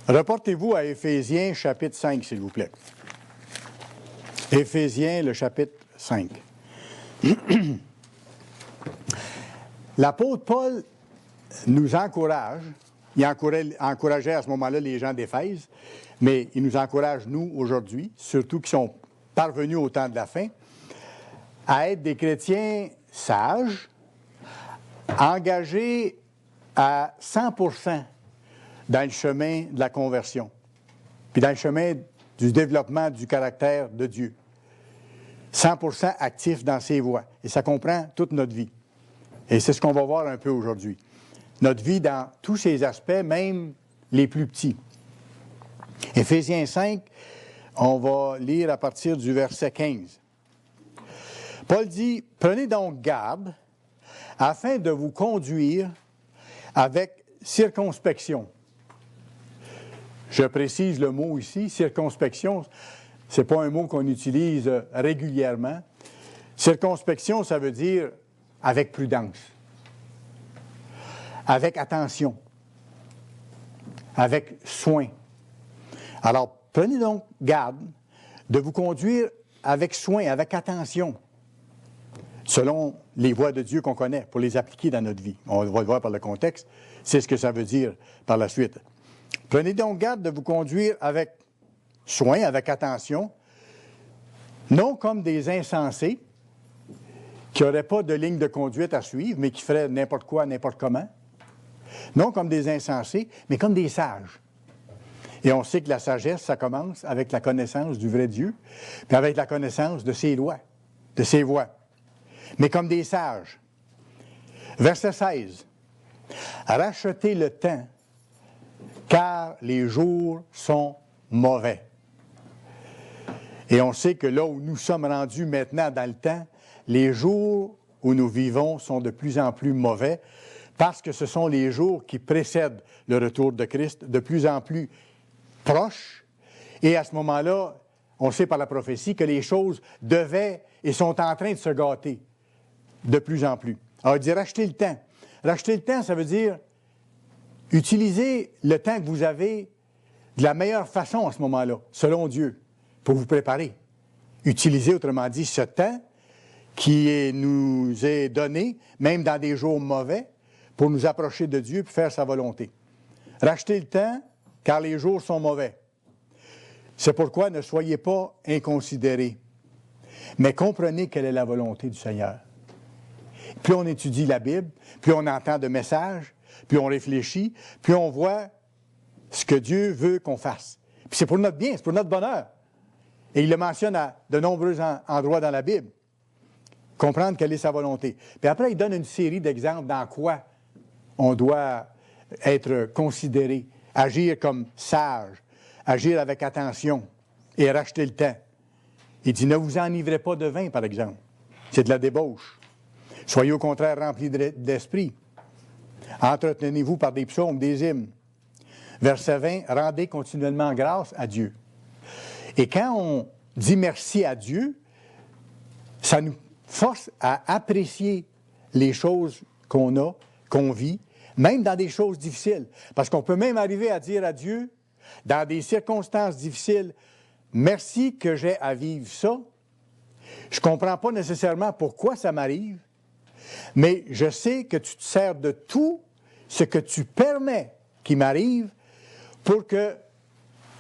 Reportez-vous à Éphésiens, chapitre 5, s'il vous plaît. Éphésiens, le chapitre 5. L'apôtre Paul nous encourage, il encourageait à ce moment-là les gens d'Éphèse, mais il nous encourage, nous, aujourd'hui, surtout qui sont parvenus au temps de la fin, à être des chrétiens sages, engagés à 100% dans le chemin de la conversion, puis dans le chemin du développement du caractère de Dieu. 100% actifs dans ses voies. Et ça comprend toute notre vie. Et c'est ce qu'on va voir un peu aujourd'hui. Notre vie dans tous ses aspects, même les plus petits. Éphésiens 5, on va lire à partir du verset 15. Paul dit, « Prenez donc garde afin de vous conduire avec circonspection. » Je précise le mot ici, circonspection, ce n'est pas un mot qu'on utilise régulièrement. Circonspection, ça veut dire avec prudence, avec attention, avec soin. Alors, prenez donc garde de vous conduire avec soin, avec attention, selon les voies de Dieu qu'on connaît, pour les appliquer dans notre vie. On va le voir par le contexte, c'est ce que ça veut dire par la suite. Prenez donc garde de vous conduire avec soin, avec attention, non comme des insensés qui n'auraient pas de ligne de conduite à suivre, mais qui feraient n'importe quoi, n'importe comment. Non comme des insensés, mais comme des sages. Et on sait que la sagesse, ça commence avec la connaissance du vrai Dieu, puis avec la connaissance de ses lois, de ses voies. Mais comme des sages. Verset 16. Rachetez le temps, car les jours sont mauvais. Et on sait que là où nous sommes rendus maintenant dans le temps, les jours où nous vivons sont de plus en plus mauvais parce que ce sont les jours qui précèdent le retour de Christ de plus en plus proches. Et à ce moment-là, on sait par la prophétie que les choses devaient et sont en train de se gâter de plus en plus. Alors, il dit racheter le temps. Racheter le temps, ça veut dire utiliser le temps que vous avez de la meilleure façon à ce moment-là, selon Dieu, pour vous préparer. Utilisez, autrement dit, ce temps qui nous est donné, même dans des jours mauvais, pour nous approcher de Dieu et faire sa volonté. Rachetez le temps, car les jours sont mauvais. C'est pourquoi ne soyez pas inconsidérés, mais comprenez quelle est la volonté du Seigneur. Plus on étudie la Bible, plus on entend de messages, puis on réfléchit, puis on voit ce que Dieu veut qu'on fasse. Puis c'est pour notre bien, c'est pour notre bonheur. Et il le mentionne à de nombreux endroits dans la Bible. Comprendre quelle est sa volonté. Puis après, il donne une série d'exemples dans quoi on doit être considéré, agir comme sage, agir avec attention et racheter le temps. Il dit, ne vous enivrez pas de vin, par exemple. C'est de la débauche. Soyez au contraire remplis d'esprit. Entretenez-vous par des psaumes, des hymnes. Verset 20, rendez continuellement grâce à Dieu. Et quand on dit merci à Dieu, ça nous force à apprécier les choses qu'on a, qu'on vit, même dans des choses difficiles. Parce qu'on peut même arriver à dire à Dieu, dans des circonstances difficiles, merci que j'ai à vivre ça. Je ne comprends pas nécessairement pourquoi ça m'arrive, mais je sais que tu te sers de tout ce que tu permets qui m'arrive pour que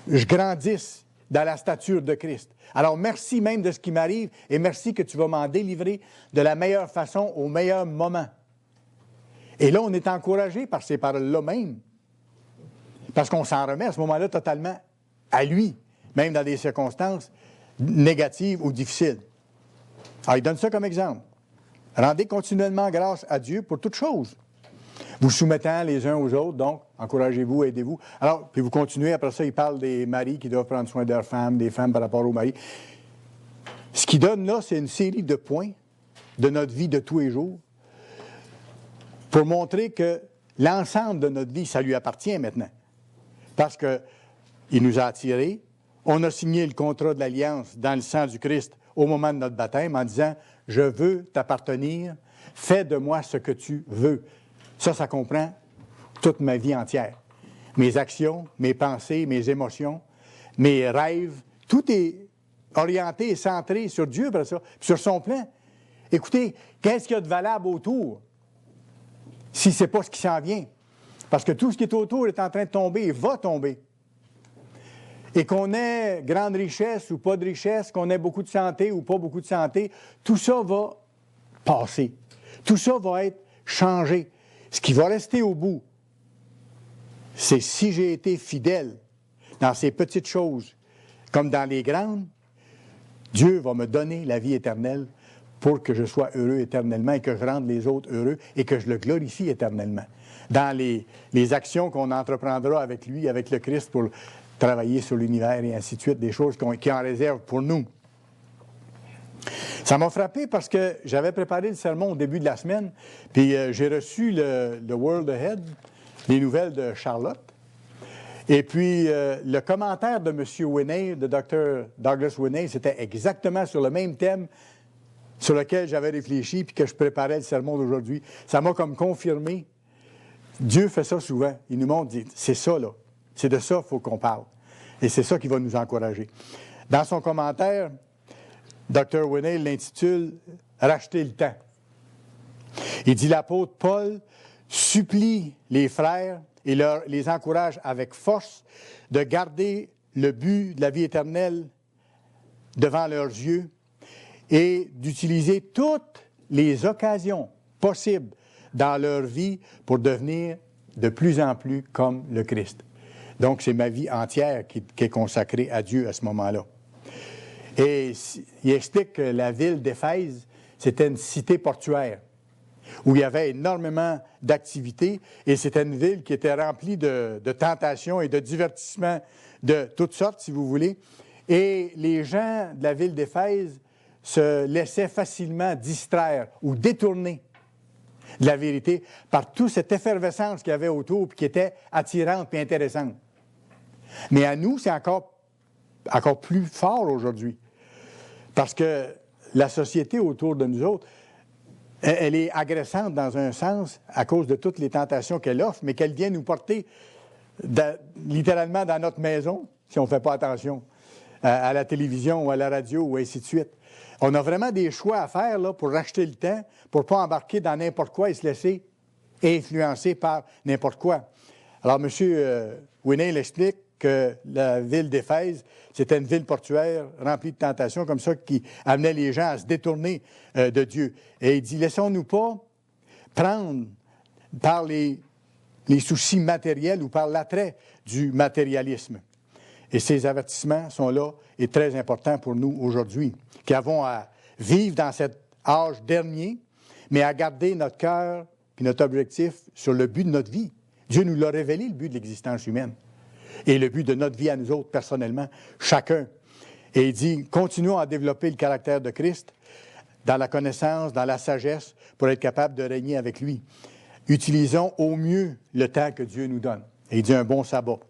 je grandisse dans la stature de Christ. Alors, merci même de ce qui m'arrive et merci que tu vas m'en délivrer de la meilleure façon, au meilleur moment. Et là, on est encouragé par ces paroles-là même, parce qu'on s'en remet à ce moment-là totalement à lui, même dans des circonstances négatives ou difficiles. Alors, il donne ça comme exemple. Rendez continuellement grâce à Dieu pour toutes choses. Vous soumettant les uns aux autres, donc, encouragez-vous, aidez-vous. Alors, puis vous continuez, après ça, il parle des maris qui doivent prendre soin de leurs femmes, des femmes par rapport aux maris. Ce qu'il donne là, c'est une série de points de notre vie de tous les jours pour montrer que l'ensemble de notre vie, ça lui appartient maintenant. Parce qu'il nous a attirés, on a signé le contrat de l'Alliance dans le sang du Christ au moment de notre baptême en disant « Je veux t'appartenir, fais de moi ce que tu veux ». Ça comprend toute ma vie entière. mes actions, mes pensées, mes émotions, mes rêves, tout est orienté et centré sur Dieu, après ça, sur son plan. Écoutez, qu'est-ce qu'il y a de valable autour si ce n'est pas ce qui s'en vient? Parce que tout ce qui est autour est en train de tomber et va tomber. Et qu'on ait grande richesse ou pas de richesse, qu'on ait beaucoup de santé ou pas beaucoup de santé, tout ça va passer. Tout ça va être changé. Ce qui va rester au bout, c'est si j'ai été fidèle dans ces petites choses comme dans les grandes, Dieu va me donner la vie éternelle pour que je sois heureux éternellement et que je rende les autres heureux et que je le glorifie éternellement. Dans les actions qu'on entreprendra avec lui, avec le Christ, pour travailler sur l'univers et ainsi de suite, des choses qui en réservent pour nous. Ça m'a frappé parce que j'avais préparé le sermon au début de la semaine, puis j'ai reçu le World Ahead, les nouvelles de Charlotte. Et puis, le commentaire de M. Winney, de Dr. Douglas Winney, c'était exactement sur le même thème sur lequel j'avais réfléchi puis que je préparais le sermon d'aujourd'hui. Ça m'a comme confirmé. Dieu fait ça souvent. Il nous montre, dit, c'est ça, là. C'est de ça qu'il faut qu'on parle. Et c'est ça qui va nous encourager. Dans son commentaire, Dr. Winney l'intitule « Racheter le temps ». Il dit « L'apôtre Paul supplie les frères et les encourage avec force de garder le but de la vie éternelle devant leurs yeux et d'utiliser toutes les occasions possibles dans leur vie pour devenir de plus en plus comme le Christ. » Donc, c'est ma vie entière qui est consacrée à Dieu à ce moment-là. Et il explique que la ville d'Éphèse, c'était une cité portuaire où il y avait énormément d'activités et c'était une ville qui était remplie de tentations et de divertissements de toutes sortes, si vous voulez. Et les gens de la ville d'Éphèse se laissaient facilement distraire ou détourner de la vérité par toute cette effervescence qu'il y avait autour et qui était attirante et intéressante. Mais à nous, c'est encore plus fort aujourd'hui. Parce que la société autour de nous autres, elle est agressante dans un sens à cause de toutes les tentations qu'elle offre, mais qu'elle vient nous porter littéralement dans notre maison, si on ne fait pas attention, à la télévision ou à la radio ou ainsi de suite. On a vraiment des choix à faire là, pour racheter le temps, pour ne pas embarquer dans n'importe quoi et se laisser influencer par n'importe quoi. Alors, M. Winney l'explique que la ville d'Éphèse, c'était une ville portuaire remplie de tentations comme ça qui amenait les gens à se détourner de Dieu. Et il dit, laissons-nous pas prendre par les soucis matériels ou par l'attrait du matérialisme. Et ces avertissements sont là et très importants pour nous aujourd'hui, qui avons à vivre dans cet âge dernier, mais à garder notre cœur et notre objectif sur le but de notre vie. Dieu nous l'a révélé, le but de l'existence humaine. Et le but de notre vie à nous autres, personnellement, chacun. Et il dit, continuons à développer le caractère de Christ dans la connaissance, dans la sagesse, pour être capable de régner avec lui. Utilisons au mieux le temps que Dieu nous donne. Et il dit un bon sabbat.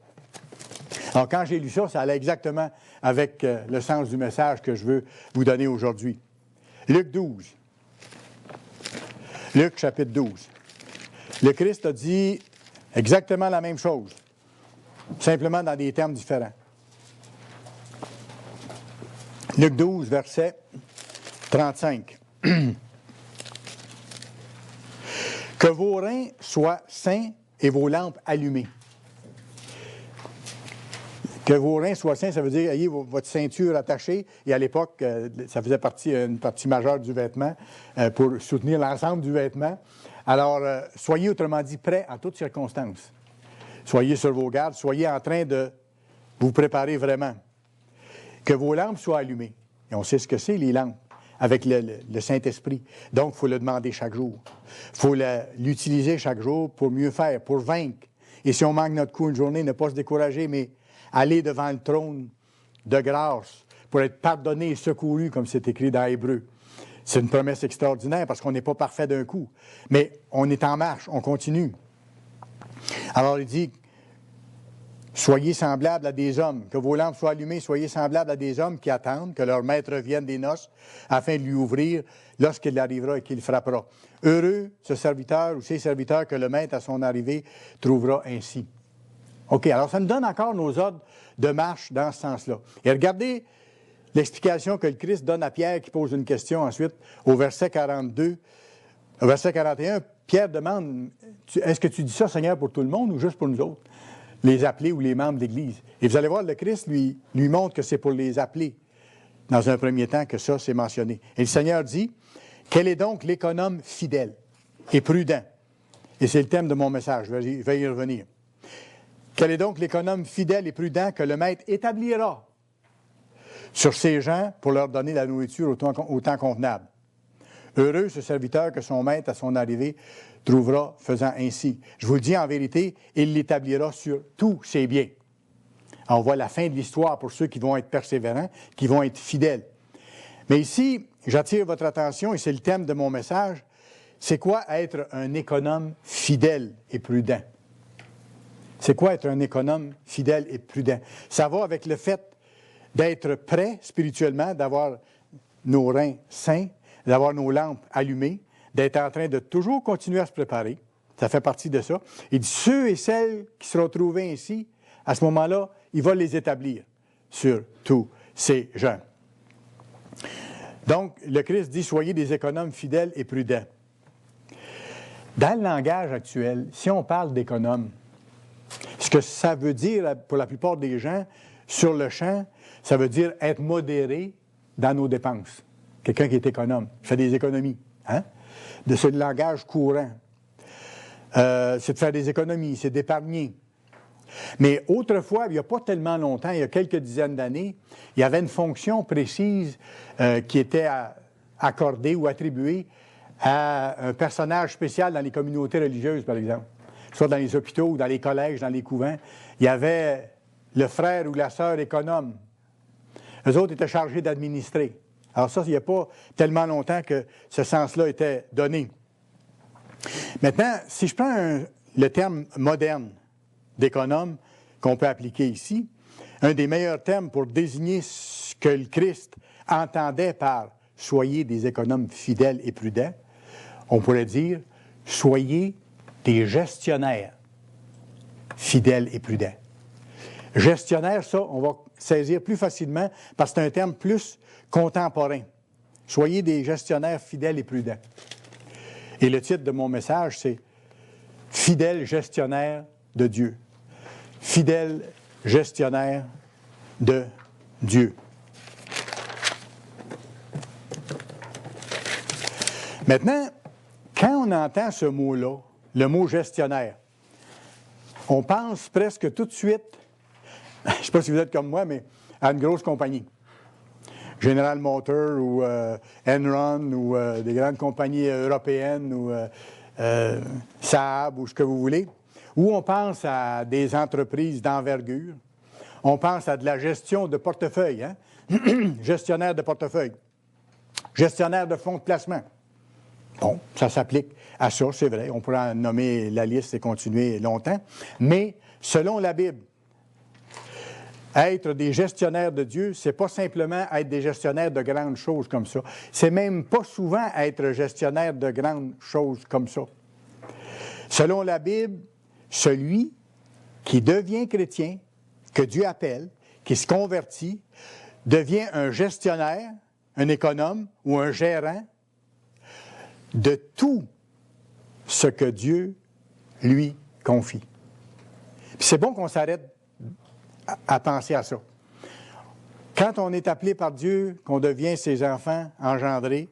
Alors, quand j'ai lu ça, ça allait exactement avec le sens du message que je veux vous donner aujourd'hui. Luc 12. Luc, chapitre 12. Le Christ a dit exactement la même chose, simplement dans des termes différents. Luc 12, verset 35. Que vos reins soient sains et vos lampes allumées. Que vos reins soient sains, ça veut dire ayez votre ceinture attachée. Et à l'époque, ça faisait une partie majeure du vêtement pour soutenir l'ensemble du vêtement. Alors, soyez autrement dit prêts en toutes circonstances. Soyez sur vos gardes, soyez en train de vous préparer vraiment. Que vos lampes soient allumées. Et on sait ce que c'est, les lampes, avec le Saint-Esprit. Donc, il faut le demander chaque jour. Il faut l'utiliser chaque jour pour mieux faire, pour vaincre. Et si on manque notre coup une journée, ne pas se décourager, mais aller devant le trône de grâce pour être pardonné et secouru, comme c'est écrit dans Hébreux. C'est une promesse extraordinaire parce qu'on n'est pas parfait d'un coup. Mais on est en marche, on continue. Alors il dit, soyez semblables à des hommes, que vos lampes soient allumées, soyez semblables à des hommes qui attendent que leur maître vienne des noces afin de lui ouvrir lorsqu'il arrivera et qu'il frappera. Heureux ce serviteur ou ces serviteurs que le maître à son arrivée trouvera ainsi. OK, alors ça nous donne encore nos ordres de marche dans ce sens-là. Et regardez l'explication que le Christ donne à Pierre qui pose une question ensuite au verset 42. Au verset 41, Pierre demande, est-ce que tu dis ça, Seigneur, pour tout le monde ou juste pour nous autres, les appelés ou les membres de l'Église? Et vous allez voir, le Christ lui montre que c'est pour les appelés, dans un premier temps, que ça, c'est mentionné. Et le Seigneur dit, quel est donc l'économe fidèle et prudent? Et c'est le thème de mon message, je vais y revenir. Quel est donc l'économe fidèle et prudent que le maître établira sur ses gens pour leur donner la nourriture au temps convenable? Heureux ce serviteur que son maître, à son arrivée, trouvera faisant ainsi. Je vous le dis en vérité, il l'établira sur tous ses biens. Alors, on voit la fin de l'histoire pour ceux qui vont être persévérants, qui vont être fidèles. Mais ici, j'attire votre attention, et c'est le thème de mon message, c'est quoi être un économe fidèle et prudent? C'est quoi être un économe fidèle et prudent? Ça va avec le fait d'être prêt spirituellement, d'avoir nos reins sains, d'avoir nos lampes allumées, d'être en train de toujours continuer à se préparer. Ça fait partie de ça. Et ceux et celles qui seront trouvés ainsi, à ce moment-là, il va les établir sur tous ces gens. Donc, le Christ dit, soyez des économes fidèles et prudents. Dans le langage actuel, si on parle d'économe, ce que ça veut dire pour la plupart des gens, sur le champ, ça veut dire être modéré dans nos dépenses. Quelqu'un qui est économe, fait des économies. Hein? De ce langage courant. C'est de faire des économies, c'est d'épargner. Mais autrefois, il n'y a pas tellement longtemps, il y a quelques dizaines d'années, il y avait une fonction précise qui était accordée ou attribuée à un personnage spécial dans les communautés religieuses, par exemple. Soit dans les hôpitaux ou dans les collèges, dans les couvents. Il y avait le frère ou la sœur économe. Eux autres étaient chargés d'administrer. Alors ça, il n'y a pas tellement longtemps que ce sens-là était donné. Maintenant, si je prends le terme moderne d'économe qu'on peut appliquer ici, un des meilleurs termes pour désigner ce que le Christ entendait par « soyez des économes fidèles et prudents », on pourrait dire « soyez des gestionnaires fidèles et prudents ». Gestionnaire, ça, on va saisir plus facilement parce que c'est un terme plus contemporain. Soyez des gestionnaires fidèles et prudents. Et le titre de mon message, c'est « Fidèle gestionnaire de Dieu ». Fidèle gestionnaire de Dieu. Maintenant, quand on entend ce mot-là, le mot gestionnaire, on pense presque tout de suite, je ne sais pas si vous êtes comme moi, mais à une grosse compagnie. General Motors ou Enron ou des grandes compagnies européennes ou Saab ou ce que vous voulez, où on pense à des entreprises d'envergure. On pense à de la gestion de portefeuille, hein? Gestionnaire de portefeuille, gestionnaire de fonds de placement. Bon, ça s'applique à ça, c'est vrai. On pourrait en nommer la liste et continuer longtemps. Mais selon la Bible, être des gestionnaires de Dieu, c'est pas simplement être des gestionnaires de grandes choses comme ça. C'est même pas souvent être gestionnaire de grandes choses comme ça. Selon la Bible, celui qui devient chrétien, que Dieu appelle, qui se convertit, devient un gestionnaire, un économe ou un gérant de tout ce que Dieu lui confie. Puis c'est bon qu'on s'arrête à penser à ça. Quand on est appelé par Dieu, qu'on devient ses enfants engendrés,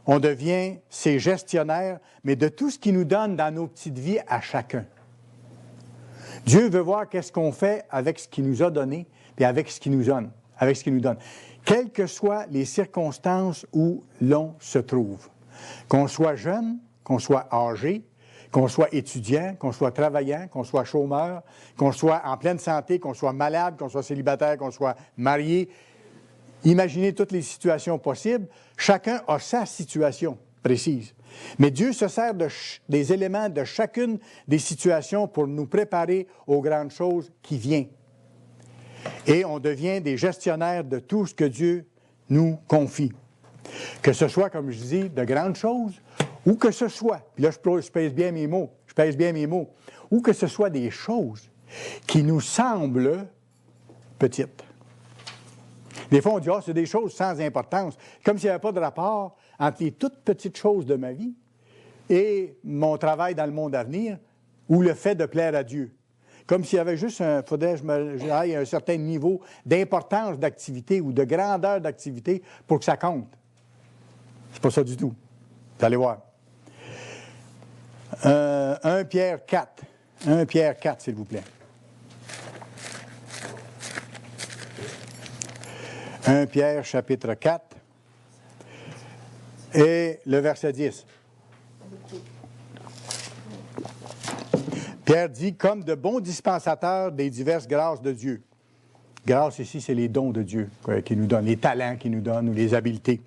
on devient ses gestionnaires, mais de tout ce qu'il nous donne dans nos petites vies à chacun. Dieu veut voir qu'est-ce qu'on fait avec ce qu'il nous a donné et avec ce qu'il nous donne. Quelles que soient les circonstances où l'on se trouve. Qu'on soit jeune, qu'on soit âgé, qu'on soit étudiant, qu'on soit travaillant, qu'on soit chômeur, qu'on soit en pleine santé, qu'on soit malade, qu'on soit célibataire, qu'on soit marié. Imaginez toutes les situations possibles. Chacun a sa situation précise. Mais Dieu se sert des éléments de chacune des situations pour nous préparer aux grandes choses qui viennent. Et on devient des gestionnaires de tout ce que Dieu nous confie. Que ce soit, comme je dis, de grandes choses, ou que ce soit, puis là je pèse bien mes mots, ou que ce soit des choses qui nous semblent petites. Des fois, on dit « Ah, c'est des choses sans importance », comme s'il n'y avait pas de rapport entre les toutes petites choses de ma vie et mon travail dans le monde à venir ou le fait de plaire à Dieu. Comme s'il y avait juste faudrait que j'aille à un certain niveau d'importance d'activité ou de grandeur d'activité pour que ça compte. C'est pas ça du tout. Vous allez voir. 1 Pierre 4. 1 Pierre 4, s'il vous plaît. 1 Pierre, chapitre 4, et le verset 10. Pierre dit, comme de bons dispensateurs des diverses grâces de Dieu. Grâce ici, c'est les dons de Dieu qui nous donne, les talents qu'il nous donne ou les habiletés.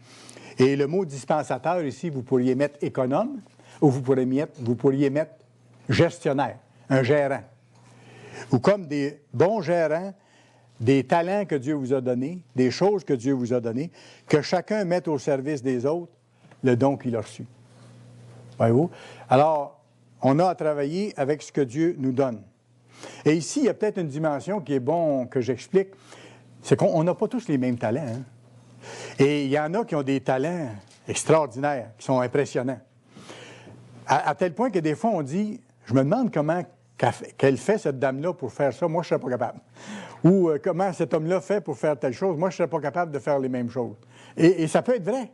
Et le mot dispensateur ici, vous pourriez mettre économe ou vous pourriez mettre gestionnaire, un gérant. Ou comme des bons gérants, des talents que Dieu vous a donnés, des choses que Dieu vous a données, que chacun mette au service des autres le don qu'il a reçu. Voyez-vous? Alors, on a à travailler avec ce que Dieu nous donne. Et ici, il y a peut-être une dimension qui est bon que j'explique, c'est qu'on n'a pas tous les mêmes talents. Hein? Et il y en a qui ont des talents extraordinaires, qui sont impressionnants. À tel point que des fois, on dit, je me demande comment qu'elle fait, cette dame-là, pour faire ça. Moi, je ne serais pas capable. Ou comment cet homme-là fait pour faire telle chose. Moi, je ne serais pas capable de faire les mêmes choses. Et ça peut être vrai.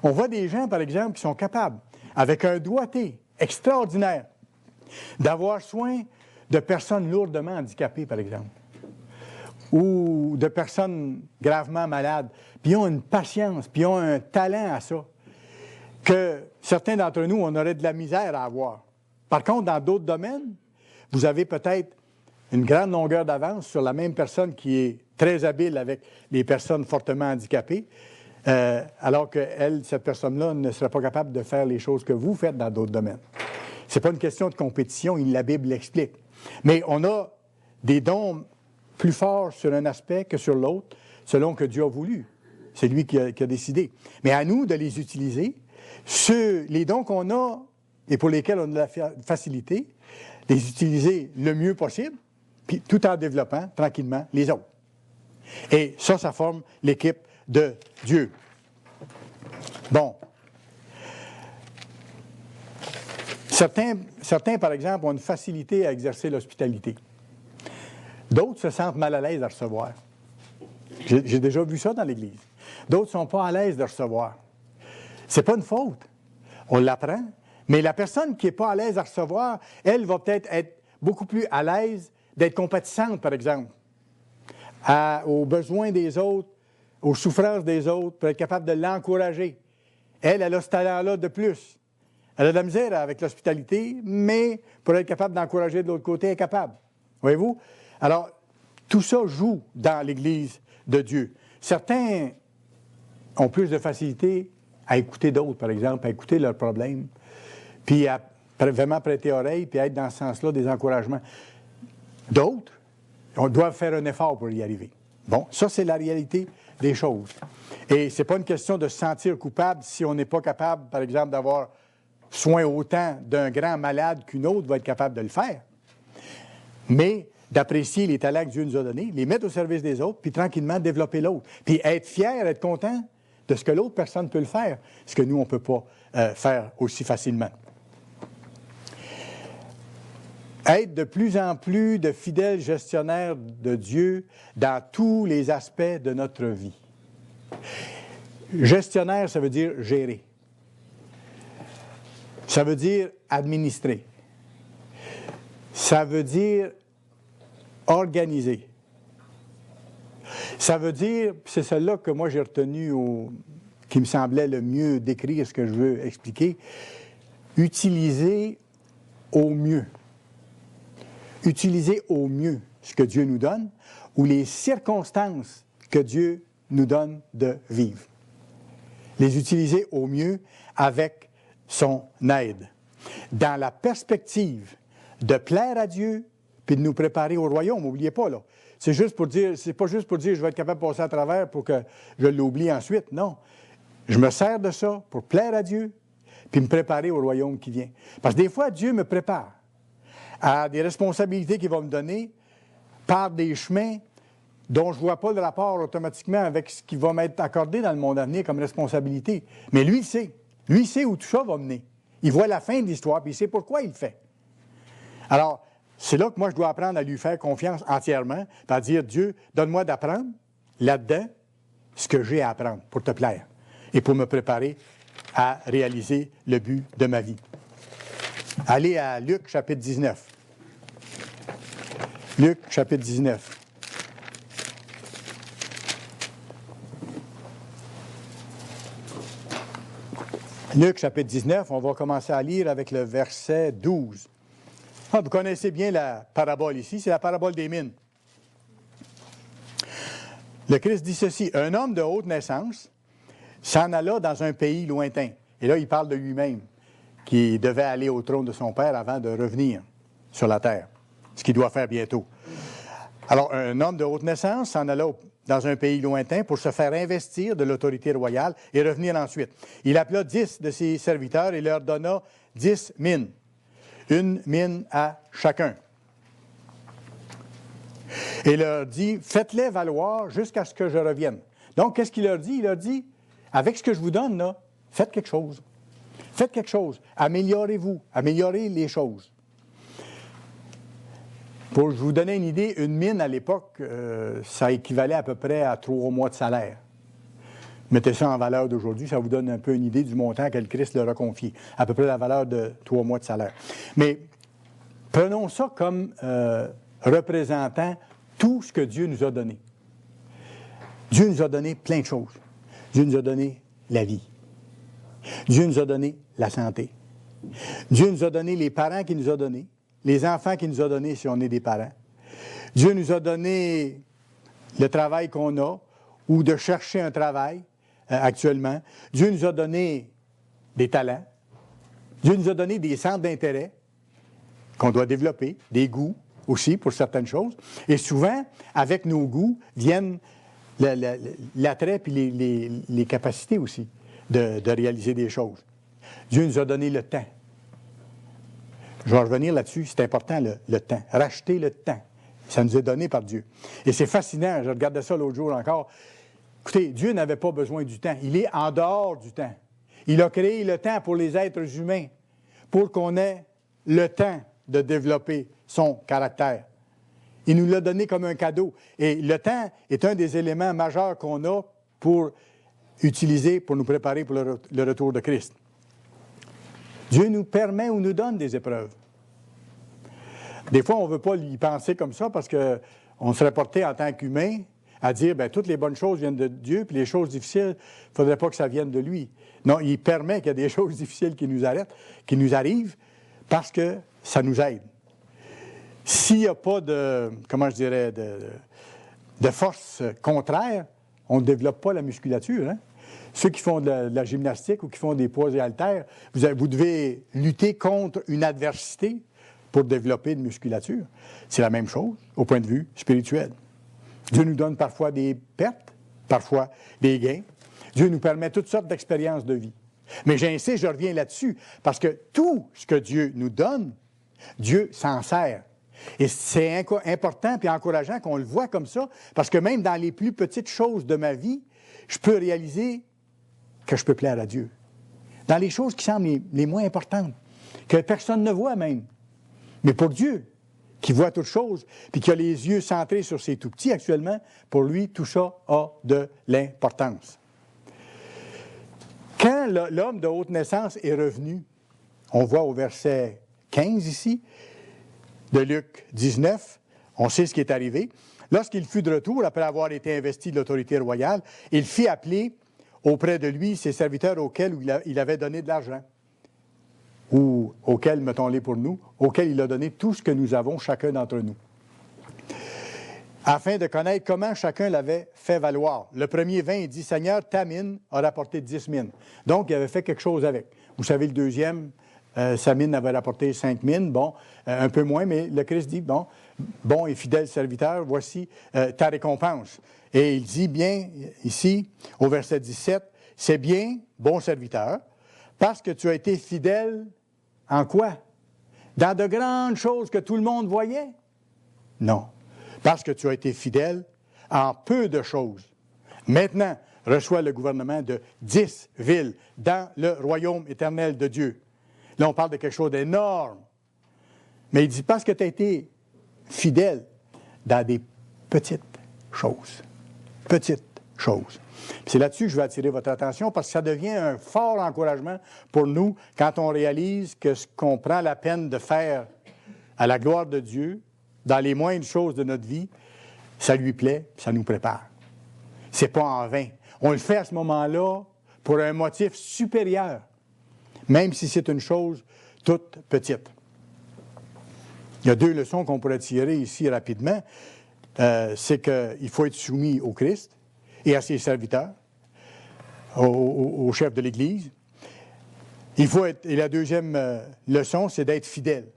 On voit des gens, par exemple, qui sont capables, avec un doigté extraordinaire, d'avoir soin de personnes lourdement handicapées, par exemple, ou de personnes gravement malades. Puis ils ont une patience, puis ils ont un talent à ça, que certains d'entre nous, on aurait de la misère à avoir. Par contre, dans d'autres domaines, vous avez peut-être une grande longueur d'avance sur la même personne qui est très habile avec les personnes fortement handicapées, alors que cette personne-là ne serait pas capable de faire les choses que vous faites dans d'autres domaines. Ce n'est pas une question de compétition, la Bible l'explique. Mais on a des dons plus forts sur un aspect que sur l'autre, selon que Dieu a voulu. C'est lui qui a décidé. Mais à nous de les utiliser, les dons qu'on a et pour lesquels on a de la facilité, les utiliser le mieux possible, puis tout en développant tranquillement les autres. Et ça forme l'équipe de Dieu. Bon. Certains, par exemple, ont une facilité à exercer l'hospitalité. D'autres se sentent mal à l'aise à recevoir. J'ai déjà vu ça dans l'Église. D'autres ne sont pas à l'aise de recevoir. Ce n'est pas une faute. On l'apprend. Mais la personne qui n'est pas à l'aise à recevoir, elle va peut-être être beaucoup plus à l'aise d'être compatissante, par exemple, aux besoins des autres, aux souffrances des autres, pour être capable de l'encourager. Elle a ce talent-là de plus. Elle a de la misère avec l'hospitalité, mais pour être capable d'encourager de l'autre côté, elle est capable. Voyez-vous? Alors, tout ça joue dans l'Église de Dieu. Certains ont plus de facilité à écouter d'autres, par exemple, à écouter leurs problèmes, puis à vraiment prêter oreille, puis à être dans ce sens-là des encouragements. D'autres, on doit faire un effort pour y arriver. Bon, ça, c'est la réalité des choses. Et ce n'est pas une question de se sentir coupable si on n'est pas capable, par exemple, d'avoir soin autant d'un grand malade qu'une autre va être capable de le faire. Mais d'apprécier les talents que Dieu nous a donnés, les mettre au service des autres, puis tranquillement développer l'autre. Puis être fier, être content de ce que l'autre personne peut le faire, ce que nous, on ne peut pas faire aussi facilement. Être de plus en plus de fidèles gestionnaires de Dieu dans tous les aspects de notre vie. Gestionnaire, ça veut dire gérer. Ça veut dire administrer. Ça veut dire organiser. Ça veut dire, c'est celle-là que moi j'ai retenu, qui me semblait le mieux décrire ce que je veux expliquer, utiliser au mieux. Utiliser au mieux ce que Dieu nous donne ou les circonstances que Dieu nous donne de vivre. Les utiliser au mieux avec son aide. Dans la perspective de plaire à Dieu puis de nous préparer au royaume. N'oubliez pas, là. C'est pas juste pour dire je vais être capable de passer à travers pour que je l'oublie ensuite. Non. Je me sers de ça pour plaire à Dieu puis me préparer au royaume qui vient. Parce que des fois, Dieu me prépare à des responsabilités qu'il va me donner par des chemins dont je ne vois pas le rapport automatiquement avec ce qui va m'être accordé dans le monde à venir comme responsabilité. Mais lui, il sait. Lui, il sait où tout ça va mener. Il voit la fin de l'histoire, puis il sait pourquoi il le fait. Alors, c'est là que moi, je dois apprendre à lui faire confiance entièrement, à dire, Dieu, donne-moi d'apprendre là-dedans ce que j'ai à apprendre pour te plaire et pour me préparer à réaliser le but de ma vie. Allez à Luc, chapitre 19. Luc, chapitre 19. Luc, chapitre 19, on va commencer à lire avec le verset 12. Ah, vous connaissez bien la parabole ici, c'est la parabole des mines. Le Christ dit ceci, « Un homme de haute naissance s'en alla dans un pays lointain. » Et là, il parle de lui-même, qui devait aller au trône de son Père avant de revenir sur la terre, ce qu'il doit faire bientôt. Alors, un homme de haute naissance s'en alla dans un pays lointain pour se faire investir de l'autorité royale et revenir ensuite. Il appela 10 de ses serviteurs et leur donna 10 mines, une mine à chacun. Et leur dit, faites-les valoir jusqu'à ce que je revienne. Donc, qu'est-ce qu'il leur dit? Il leur dit, avec ce que je vous donne, là, faites quelque chose. Faites quelque chose. Améliorez-vous. Améliorez les choses. Pour vous donner une idée, une mine à l'époque, ça équivalait à peu près à 3 mois de salaire. Mettez ça en valeur d'aujourd'hui, ça vous donne un peu une idée du montant que le Christ leur a confié. À peu près la valeur de 3 mois de salaire. Mais prenons ça comme représentant tout ce que Dieu nous a donné. Dieu nous a donné plein de choses. Dieu nous a donné la vie. Dieu nous a donné la santé. Dieu nous a donné les parents qu'il nous a donnés, les enfants qu'il nous a donnés si on est des parents. Dieu nous a donné le travail qu'on a ou de chercher un travail actuellement. Dieu nous a donné des talents. Dieu nous a donné des centres d'intérêt qu'on doit développer, des goûts aussi pour certaines choses. Et souvent, avec nos goûts, viennent l'attrait et les capacités aussi de réaliser des choses. Dieu nous a donné le temps. Je vais revenir là-dessus, c'est important, le temps. Racheter le temps. Ça nous est donné par Dieu. Et c'est fascinant, je regardais ça l'autre jour encore. Écoutez, Dieu n'avait pas besoin du temps. Il est en dehors du temps. Il a créé le temps pour les êtres humains, pour qu'on ait le temps de développer son caractère. Il nous l'a donné comme un cadeau. Et le temps est un des éléments majeurs qu'on a pour utiliser, pour nous préparer pour le retour de Christ. Dieu nous permet ou nous donne des épreuves. Des fois, on ne veut pas y penser comme ça parce qu'on serait porté en tant qu'humain à dire, bien, toutes les bonnes choses viennent de Dieu, puis les choses difficiles, il ne faudrait pas que ça vienne de lui. Non, il permet qu'il y ait des choses difficiles qui nous arrêtent, qui nous arrivent, parce que ça nous aide. S'il n'y a pas de, comment je dirais, de force contraire, on ne développe pas la musculature, hein? Ceux qui font de la gymnastique ou qui font des poids et haltères, vous devez lutter contre une adversité pour développer une musculature. C'est la même chose au point de vue spirituel. Dieu nous donne parfois des pertes, parfois des gains. Dieu nous permet toutes sortes d'expériences de vie. Mais j'insiste, je reviens là-dessus, parce que tout ce que Dieu nous donne, Dieu s'en sert. Et c'est important et encourageant qu'on le voit comme ça, parce que même dans les plus petites choses de ma vie, je peux réaliser que je peux plaire à Dieu. Dans les choses qui semblent les moins importantes, que personne ne voit même. Mais pour Dieu, qui voit toutes choses, puis qui a les yeux centrés sur ses tout-petits actuellement, pour lui, tout ça a de l'importance. Quand l'homme de haute naissance est revenu, on voit au verset 15 ici, de Luc 19, on sait ce qui est arrivé. Lorsqu'il fut de retour, après avoir été investi de l'autorité royale, il fit appeler auprès de lui ses serviteurs auxquels il avait donné de l'argent, ou auxquels, mettons-les pour nous, auxquels il a donné tout ce que nous avons chacun d'entre nous, afin de connaître comment chacun l'avait fait valoir. Le premier vint et dit, « Seigneur, ta mine a rapporté 10 mines. » Donc, il avait fait quelque chose avec. Vous savez, le deuxième, sa mine avait rapporté 5 mines, bon, un peu moins, mais le Christ dit, bon et fidèle serviteur, voici ta récompense. Et il dit bien ici, au verset 17, « C'est bien, bon serviteur, parce que tu as été fidèle en quoi? Dans de grandes choses que tout le monde voyait? Non. Parce que tu as été fidèle en peu de choses. Maintenant, reçois le gouvernement de 10 villes dans le royaume éternel de Dieu. Là, on parle de quelque chose d'énorme. Mais il dit, parce que tu as été fidèle dans des petites choses. Petites choses. Puis c'est là-dessus que je veux attirer votre attention parce que ça devient un fort encouragement pour nous quand on réalise que ce qu'on prend la peine de faire à la gloire de Dieu, dans les moindres choses de notre vie, ça lui plaît, ça nous prépare. C'est pas en vain. On le fait à ce moment-là pour un motif supérieur, même si c'est une chose toute petite. Il y a 2 leçons qu'on pourrait tirer ici rapidement. C'est qu'il faut être soumis au Christ et à ses serviteurs, au chef de l'Église. Et la deuxième leçon, c'est d'être fidèle.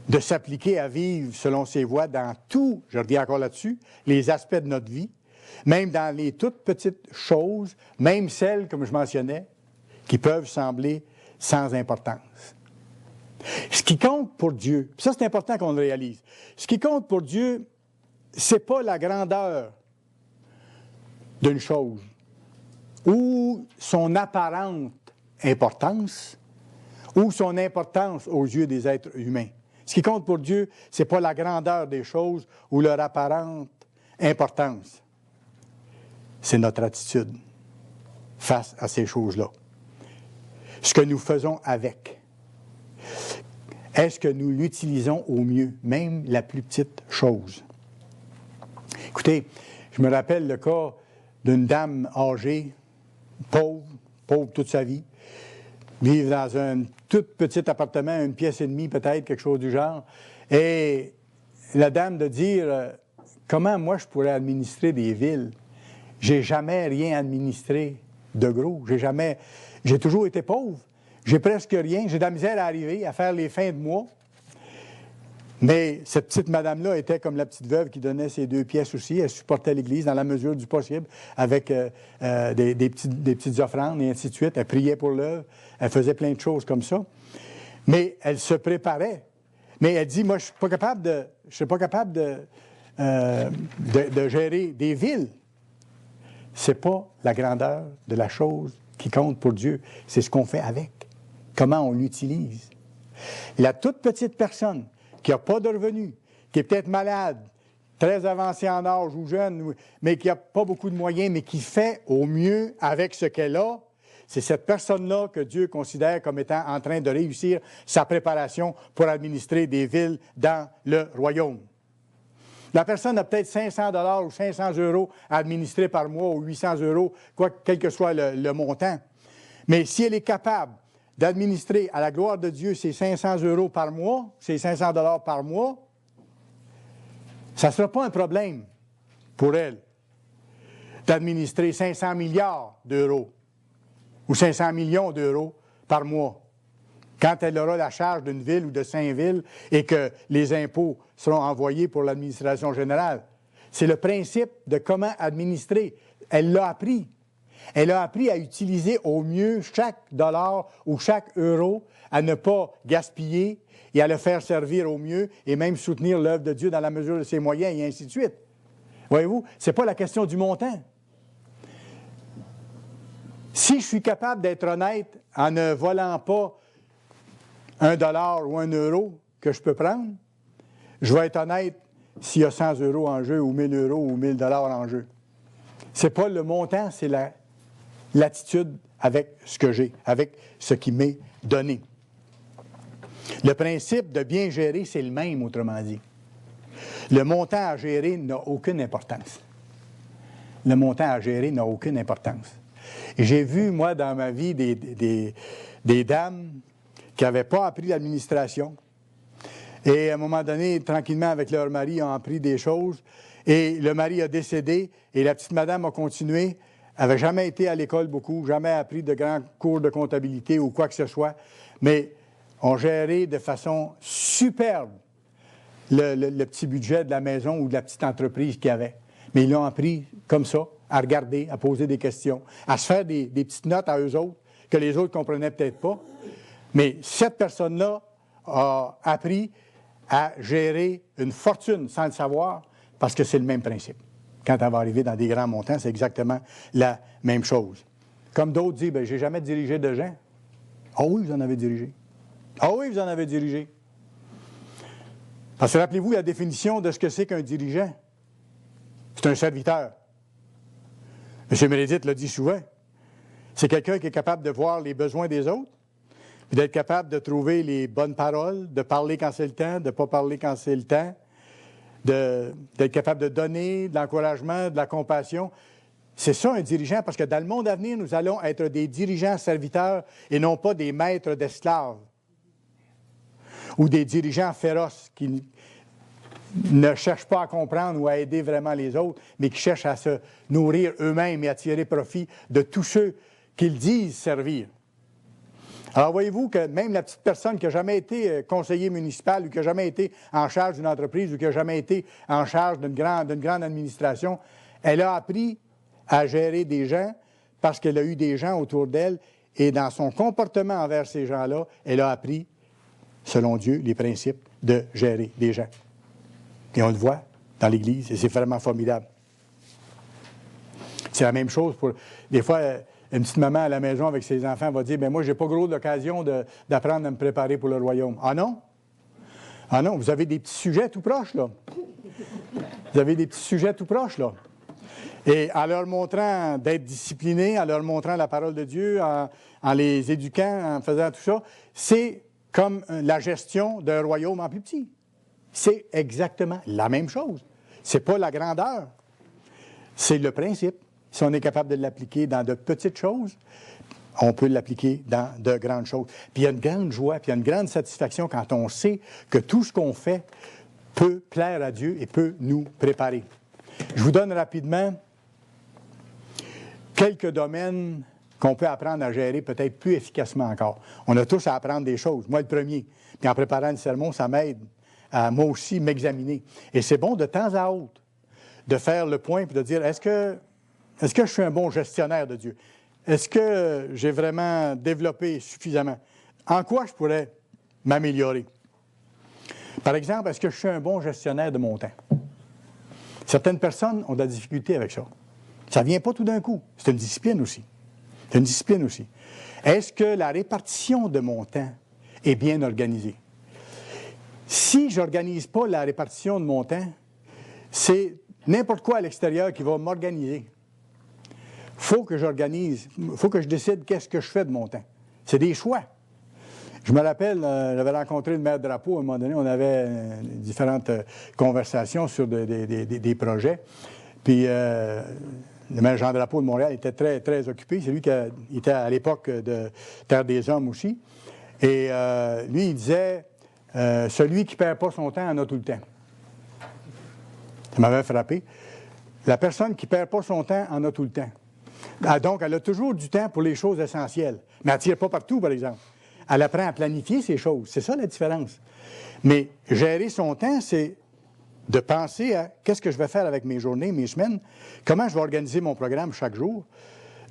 De s'appliquer à vivre selon ses voies dans tout, je reviens encore là-dessus, les aspects de notre vie, même dans les toutes petites choses, même celles, comme je mentionnais, qui peuvent sembler sans importance. Ce qui compte pour Dieu, ça c'est important qu'on le réalise, ce qui compte pour Dieu, c'est pas la grandeur d'une chose ou son apparente importance ou son importance aux yeux des êtres humains. Ce qui compte pour Dieu, c'est pas la grandeur des choses ou leur apparente importance. C'est notre attitude face à ces choses-là. Ce que nous faisons avec. Est-ce que nous l'utilisons au mieux, même la plus petite chose? Écoutez, je me rappelle le cas d'une dame âgée, pauvre toute sa vie, vivre dans un tout petit appartement, 1 pièce et demie peut-être, quelque chose du genre, et la dame de dire comment moi je pourrais administrer des villes? J'ai jamais rien administré de gros, j'ai toujours été pauvre. J'ai presque rien. J'ai de la misère à arriver, à faire les fins de mois. Mais cette petite madame-là était comme la petite veuve qui donnait ses 2 pièces aussi. Elle supportait l'Église dans la mesure du possible avec des petites offrandes et ainsi de suite. Elle priait pour l'œuvre. Elle faisait plein de choses comme ça. Mais elle se préparait. Mais elle dit, moi, je ne suis pas capable de gérer des villes. Ce n'est pas la grandeur de la chose qui compte pour Dieu. C'est ce qu'on fait avec. Comment on l'utilise. La toute petite personne qui n'a pas de revenus, qui est peut-être malade, très avancée en âge ou jeune, mais qui n'a pas beaucoup de moyens, mais qui fait au mieux avec ce qu'elle a, c'est cette personne-là que Dieu considère comme étant en train de réussir sa préparation pour administrer des villes dans le royaume. La personne a peut-être 500 $ ou 500 € à administrer par mois ou 800 €, quel que soit le montant. Mais si elle est capable d'administrer à la gloire de Dieu ces 500 € par mois, ces 500 $ par mois, ça ne sera pas un problème pour elle d'administrer 500 milliards d'euros ou 500 millions d'euros par mois. Quand elle aura la charge d'une ville ou de 5 villes et que les impôts seront envoyés pour l'administration générale. C'est le principe de comment administrer. Elle l'a appris. Elle a appris à utiliser au mieux chaque dollar ou chaque euro, à ne pas gaspiller et à le faire servir au mieux et même soutenir l'œuvre de Dieu dans la mesure de ses moyens et ainsi de suite. Voyez-vous, ce n'est pas la question du montant. Si je suis capable d'être honnête en ne volant pas $1 ou €1 que je peux prendre, je vais être honnête s'il y a 100 € en jeu ou 1 000 € ou 1 000 $ en jeu. Ce n'est pas le montant, c'est l'attitude avec ce que j'ai, avec ce qui m'est donné. Le principe de bien gérer, c'est le même, autrement dit. Le montant à gérer n'a aucune importance. Le montant à gérer n'a aucune importance. Et j'ai vu, moi, dans ma vie, des dames qui n'avaient pas appris l'administration. Et à un moment donné, tranquillement, avec leur mari, ont appris des choses. Et le mari a décédé et la petite madame a continué. Elle n'avait jamais été à l'école beaucoup, jamais appris de grands cours de comptabilité ou quoi que ce soit, mais ont géré de façon superbe le petit budget de la maison ou de la petite entreprise qu'il y avait. Mais ils l'ont appris comme ça, à regarder, à poser des questions, à se faire des petites notes à eux autres, que les autres ne comprenaient peut-être pas. Mais cette personne-là a appris à gérer une fortune sans le savoir, parce que c'est le même principe. Quand elle va arriver dans des grands montants, c'est exactement la même chose. Comme d'autres disent, « j'ai jamais dirigé de gens. » Ah oui, vous en avez dirigé. Ah oui, vous en avez dirigé. Parce que rappelez-vous la définition de ce que c'est qu'un dirigeant. C'est un serviteur. M. Meredith l'a dit souvent. C'est quelqu'un qui est capable de voir les besoins des autres, puis d'être capable de trouver les bonnes paroles, de parler quand c'est le temps, de ne pas parler quand c'est le temps, d'être capable de donner de l'encouragement, de la compassion. C'est ça un dirigeant, parce que dans le monde à venir, nous allons être des dirigeants serviteurs et non pas des maîtres d'esclaves ou des dirigeants féroces qui ne cherchent pas à comprendre ou à aider vraiment les autres, mais qui cherchent à se nourrir eux-mêmes et à tirer profit de tous ceux qu'ils disent servir. Alors, voyez-vous que même la petite personne qui n'a jamais été conseiller municipal ou qui n'a jamais été en charge d'une entreprise ou qui n'a jamais été en charge d'une grande administration, elle a appris à gérer des gens parce qu'elle a eu des gens autour d'elle et dans son comportement envers ces gens-là, elle a appris, selon Dieu, les principes de gérer des gens. Et on le voit dans l'Église et c'est vraiment formidable. C'est la même chose pour... Des fois, une petite maman à la maison avec ses enfants va dire, « Bien, moi, je n'ai pas gros l'occasion d'apprendre à me préparer pour le royaume. » Ah non? Ah non, vous avez des petits sujets tout proches, là. Vous avez des petits sujets tout proches, là. Et en leur montrant d'être disciplinés, en leur montrant la parole de Dieu, en les éduquant, en faisant tout ça, c'est comme la gestion d'un royaume en plus petit. C'est exactement la même chose. Ce n'est pas la grandeur. C'est le principe. Si on est capable de l'appliquer dans de petites choses, on peut l'appliquer dans de grandes choses. Puis il y a une grande joie, puis il y a une grande satisfaction quand on sait que tout ce qu'on fait peut plaire à Dieu et peut nous préparer. Je vous donne rapidement quelques domaines qu'on peut apprendre à gérer peut-être plus efficacement encore. On a tous à apprendre des choses. Moi, le premier. Puis en préparant le sermon, ça m'aide à moi aussi m'examiner. Et c'est bon de temps à autre de faire le point et de dire, est-ce que je suis un bon gestionnaire de Dieu? Est-ce que j'ai vraiment développé suffisamment? En quoi je pourrais m'améliorer? Par exemple, est-ce que je suis un bon gestionnaire de mon temps? Certaines personnes ont de la difficulté avec ça. Ça ne vient pas tout d'un coup. C'est une discipline aussi. C'est une discipline aussi. Est-ce que la répartition de mon temps est bien organisée? Si je n'organise pas la répartition de mon temps, c'est n'importe quoi à l'extérieur qui va m'organiser. Il faut que j'organise, il faut que je décide qu'est-ce que je fais de mon temps. C'est des choix. Je me rappelle, j'avais rencontré le maire Drapeau à un moment donné, on avait différentes conversations sur des projets. Puis le maire Jean Drapeau de Montréal était très, très occupé. C'est lui qui était à l'époque de Terre des Hommes aussi. Et lui, il disait, celui qui ne perd pas son temps en a tout le temps. Ça m'avait frappé. La personne qui ne perd pas son temps en a tout le temps. Donc, elle a toujours du temps pour les choses essentielles. Mais elle ne tire pas partout, par exemple. Elle apprend à planifier ces choses. C'est ça la différence. Mais gérer son temps, c'est de penser à qu'est-ce que je vais faire avec mes journées, mes semaines, comment je vais organiser mon programme chaque jour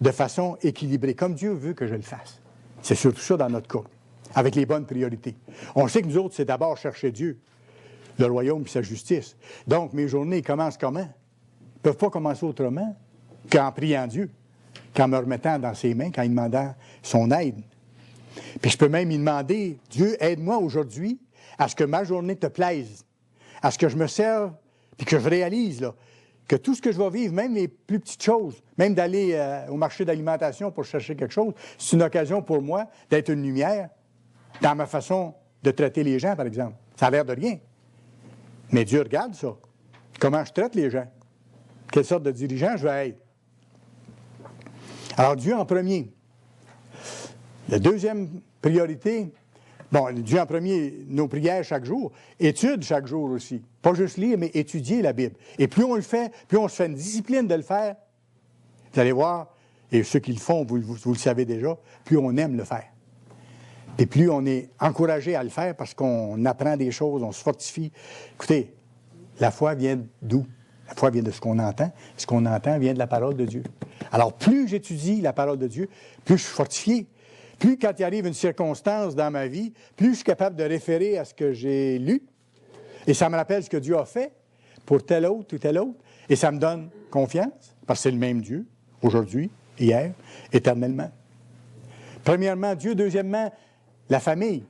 de façon équilibrée, comme Dieu veut que je le fasse. C'est surtout ça dans notre cas, avec les bonnes priorités. On sait que nous autres, c'est d'abord chercher Dieu, le royaume et sa justice. Donc, mes journées commencent comment? Ils ne peuvent pas commencer autrement qu'en priant Dieu, qu'en me remettant dans ses mains, qu'en lui demandant son aide. Puis je peux même lui demander, Dieu, aide-moi aujourd'hui à ce que ma journée te plaise, à ce que je me serve, puis que je réalise là, que tout ce que je vais vivre, même les plus petites choses, même d'aller au marché d'alimentation pour chercher quelque chose, c'est une occasion pour moi d'être une lumière dans ma façon de traiter les gens, par exemple. Ça a l'air de rien. Mais Dieu regarde ça. Comment je traite les gens? Quelle sorte de dirigeant je vais être? Alors, Dieu en premier. La deuxième priorité, bon, Dieu en premier, nos prières chaque jour, étude chaque jour aussi. Pas juste lire, mais étudier la Bible. Et plus on le fait, plus on se fait une discipline de le faire, vous allez voir, et ceux qui le font, vous le savez déjà, plus on aime le faire. Et plus on est encouragé à le faire parce qu'on apprend des choses, on se fortifie. Écoutez, la foi vient d'où? La foi vient de ce qu'on entend. Ce qu'on entend vient de la parole de Dieu. Alors, plus j'étudie la parole de Dieu, plus je suis fortifié. Plus quand il arrive une circonstance dans ma vie, plus je suis capable de référer à ce que j'ai lu, et ça me rappelle ce que Dieu a fait pour tel autre ou tel autre, et ça me donne confiance, parce que c'est le même Dieu, aujourd'hui, hier, éternellement. Premièrement, Dieu. Deuxièmement, la famille.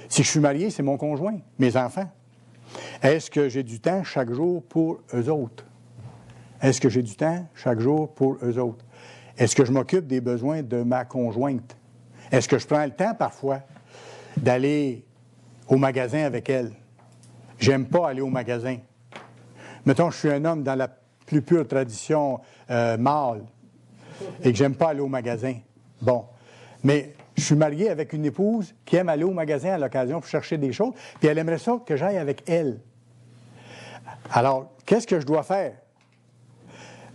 Si je suis marié, c'est mon conjoint, mes enfants. Est-ce que j'ai du temps chaque jour pour eux autres? Est-ce que j'ai du temps chaque jour pour eux autres? Est-ce que je m'occupe des besoins de ma conjointe? Est-ce que je prends le temps parfois d'aller au magasin avec elle? J'aime pas aller au magasin. Mettons, je suis un homme dans la plus pure tradition mâle et que j'aime pas aller au magasin. Bon. Mais je suis marié avec une épouse qui aime aller au magasin à l'occasion pour chercher des choses, puis elle aimerait ça que j'aille avec elle. Alors, qu'est-ce que je dois faire?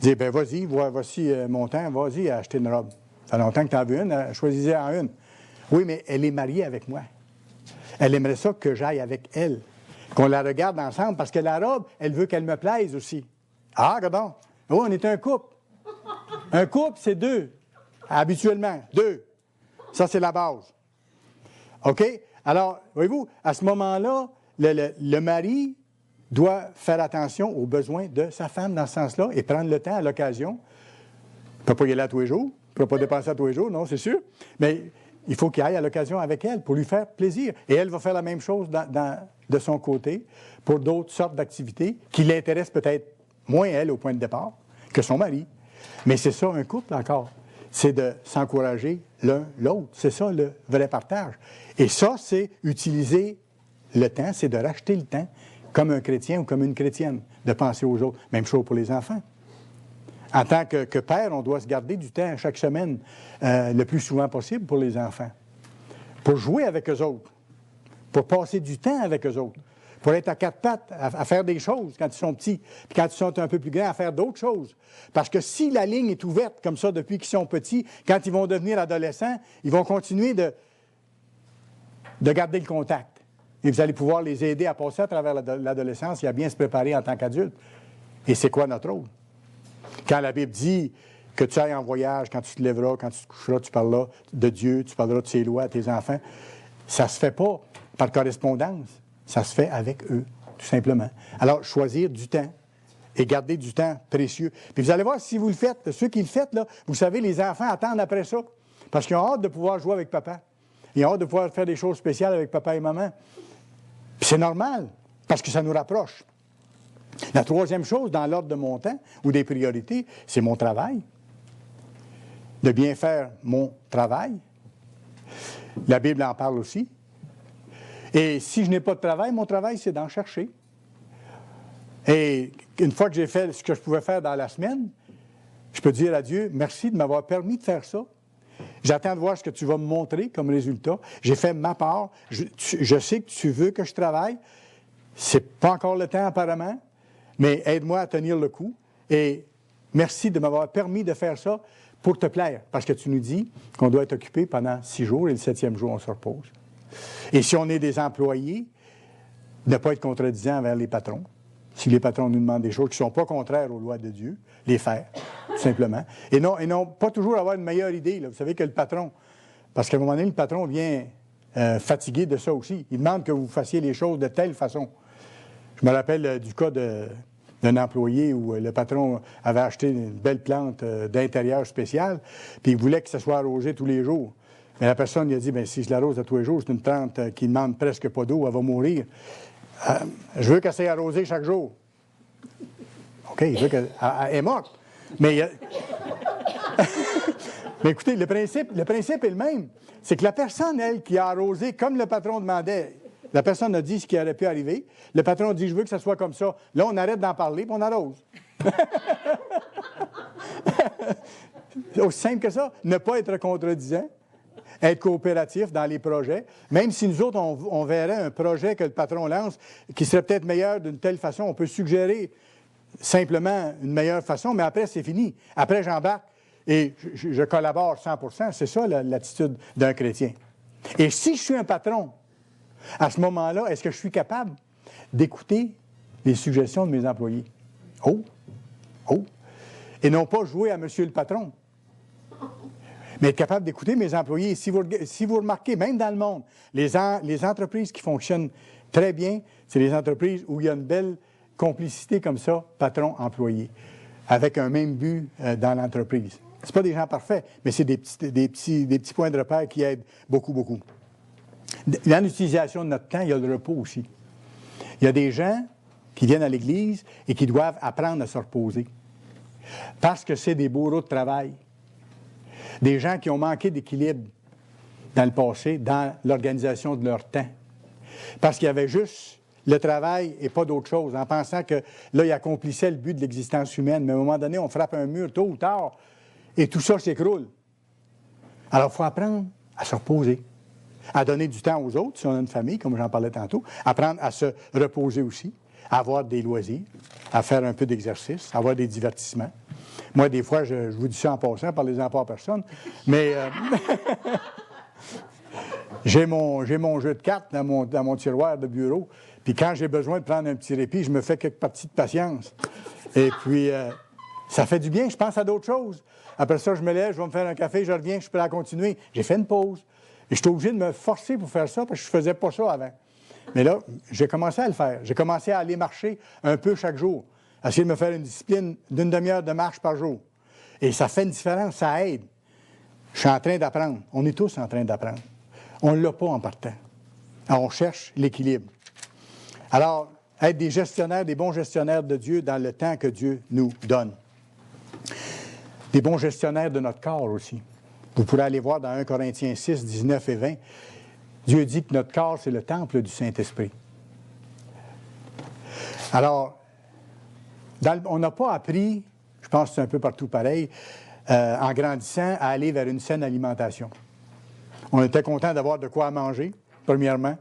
Dire, bien, vas-y, voici mon temps, vas-y acheter une robe. Ça fait longtemps que tu en veux une, choisis-en une. Oui, mais elle est mariée avec moi. Elle aimerait ça que j'aille avec elle, qu'on la regarde ensemble, parce que la robe, elle veut qu'elle me plaise aussi. Ah, regardons. Oh, on est un couple. Un couple, c'est deux. Habituellement, deux. Ça, c'est la base. OK? Alors, voyez-vous, à ce moment-là, le mari doit faire attention aux besoins de sa femme dans ce sens-là et prendre le temps à l'occasion. Il ne peut pas y aller à tous les jours, il ne peut pas dépenser à tous les jours, non, c'est sûr. Mais il faut qu'il aille à l'occasion avec elle pour lui faire plaisir. Et elle va faire la même chose de son côté pour d'autres sortes d'activités qui l'intéressent peut-être moins, elle, au point de départ, que son mari. Mais c'est ça, un couple, encore. C'est de s'encourager l'un l'autre. C'est ça, le vrai partage. Et ça, c'est utiliser le temps, c'est de racheter le temps, comme un chrétien ou comme une chrétienne, de penser aux autres. Même chose pour les enfants. En tant que père, on doit se garder du temps chaque semaine, le plus souvent possible pour les enfants, pour jouer avec eux autres, pour passer du temps avec eux autres, pour être à quatre pattes, à faire des choses quand ils sont petits, puis quand ils sont un peu plus grands, à faire d'autres choses. Parce que si la ligne est ouverte comme ça depuis qu'ils sont petits, quand ils vont devenir adolescents, ils vont continuer de garder le contact. Et vous allez pouvoir les aider à passer à travers l'adolescence et à bien se préparer en tant qu'adultes. Et c'est quoi notre rôle? Quand la Bible dit que tu ailles en voyage, quand tu te lèveras, quand tu te coucheras, tu parleras de Dieu, tu parleras de ses lois à tes enfants, ça ne se fait pas par correspondance. Ça se fait avec eux, tout simplement. Alors, choisir du temps et garder du temps précieux. Puis vous allez voir, si vous le faites, ceux qui le font, là, vous savez, les enfants attendent après ça. Parce qu'ils ont hâte de pouvoir jouer avec papa. Ils ont hâte de pouvoir faire des choses spéciales avec papa et maman. Puis c'est normal, parce que ça nous rapproche. La troisième chose, dans l'ordre de mon temps, ou des priorités, c'est mon travail. De bien faire mon travail. La Bible en parle aussi. Et si je n'ai pas de travail, mon travail, c'est d'en chercher. Et une fois que j'ai fait ce que je pouvais faire dans la semaine, je peux dire à Dieu, merci de m'avoir permis de faire ça. J'attends de voir ce que tu vas me montrer comme résultat. J'ai fait ma part. Je sais que tu veux que je travaille. C'est pas encore le temps apparemment, mais aide-moi à tenir le coup. Et merci de m'avoir permis de faire ça pour te plaire. Parce que tu nous dis qu'on doit être occupé pendant 6 jours et le 7e jour, on se repose. Et si on est des employés, ne pas être contredisant envers les patrons. Si les patrons nous demandent des choses qui ne sont pas contraires aux lois de Dieu, les faire, tout simplement. Et non pas toujours avoir une meilleure idée. Là. Vous savez que le patron, parce qu'à un moment donné, le patron vient fatigué de ça aussi. Il demande que vous fassiez les choses de telle façon. Je me rappelle du cas d'un employé où le patron avait acheté une belle plante d'intérieur spéciale, puis il voulait que ça soit arrosé tous les jours. Mais la personne lui a dit, bien, si je l'arrose à tous les jours, c'est une plante qui ne demande presque pas d'eau, elle va mourir. Je veux qu'elle soit arrosée chaque jour. OK, il veut qu'elle est morte. Mais, mais écoutez, le principe est le même. C'est que la personne, elle, qui a arrosé comme le patron demandait, la personne a dit ce qui aurait pu arriver. Le patron dit, je veux que ça soit comme ça. Là, on arrête d'en parler, puis on arrose. C'est aussi simple que ça. Ne pas être contredisant. Être coopératif dans les projets. Même si nous autres, on verrait un projet que le patron lance qui serait peut-être meilleur d'une telle façon, on peut suggérer simplement une meilleure façon, mais après, c'est fini. Après, j'embarque et je collabore 100%. C'est ça l'attitude d'un chrétien. Et si je suis un patron, à ce moment-là, est-ce que je suis capable d'écouter les suggestions de mes employés? Oh! Et non pas jouer à monsieur le patron. Mais être capable d'écouter mes employés. Si vous remarquez, même dans le monde, les entreprises qui fonctionnent très bien, c'est les entreprises où il y a une belle complicité comme ça, patron-employé, avec un même but dans l'entreprise. Ce pas des gens parfaits, mais c'est des petits points de repère qui aident beaucoup, beaucoup. Dans l'utilisation de notre temps, il y a le repos aussi. Il y a des gens qui viennent à l'Église et qui doivent apprendre à se reposer. Parce que c'est des bourreaux de travail. Des gens qui ont manqué d'équilibre dans le passé, dans l'organisation de leur temps. Parce qu'il y avait juste le travail et pas d'autre chose, en pensant que là, ils accomplissaient le but de l'existence humaine. Mais à un moment donné, on frappe un mur tôt ou tard et tout ça s'écroule. Alors, il faut apprendre à se reposer, à donner du temps aux autres, si on a une famille, comme j'en parlais tantôt, apprendre à se reposer aussi, à avoir des loisirs, à faire un peu d'exercice, à avoir des divertissements. Moi, des fois, je vous dis ça en passant, parlez-en pas à personne, mais j'ai mon jeu de cartes dans mon tiroir de bureau, puis quand j'ai besoin de prendre un petit répit, je me fais quelques parties de patience. Et puis, ça fait du bien, je pense à d'autres choses. Après ça, je me lève, je vais me faire un café, je reviens, je peux la continuer. J'ai fait une pause. Et je suis obligé de me forcer pour faire ça, parce que je ne faisais pas ça avant. Mais là, j'ai commencé à le faire. J'ai commencé à aller marcher un peu chaque jour. Essayer de me faire une discipline d'une demi-heure de marche par jour. Et ça fait une différence, ça aide. Je suis en train d'apprendre. On est tous en train d'apprendre. On ne l'a pas en partant. Alors, on cherche l'équilibre. Alors, être des gestionnaires, des bons gestionnaires de Dieu dans le temps que Dieu nous donne. Des bons gestionnaires de notre corps aussi. Vous pourrez aller voir dans 1 Corinthiens 6, 19 et 20. Dieu dit que notre corps, c'est le temple du Saint-Esprit. Alors, on n'a pas appris, je pense que c'est un peu partout pareil, en grandissant, à aller vers une saine alimentation. On était content d'avoir de quoi manger, premièrement,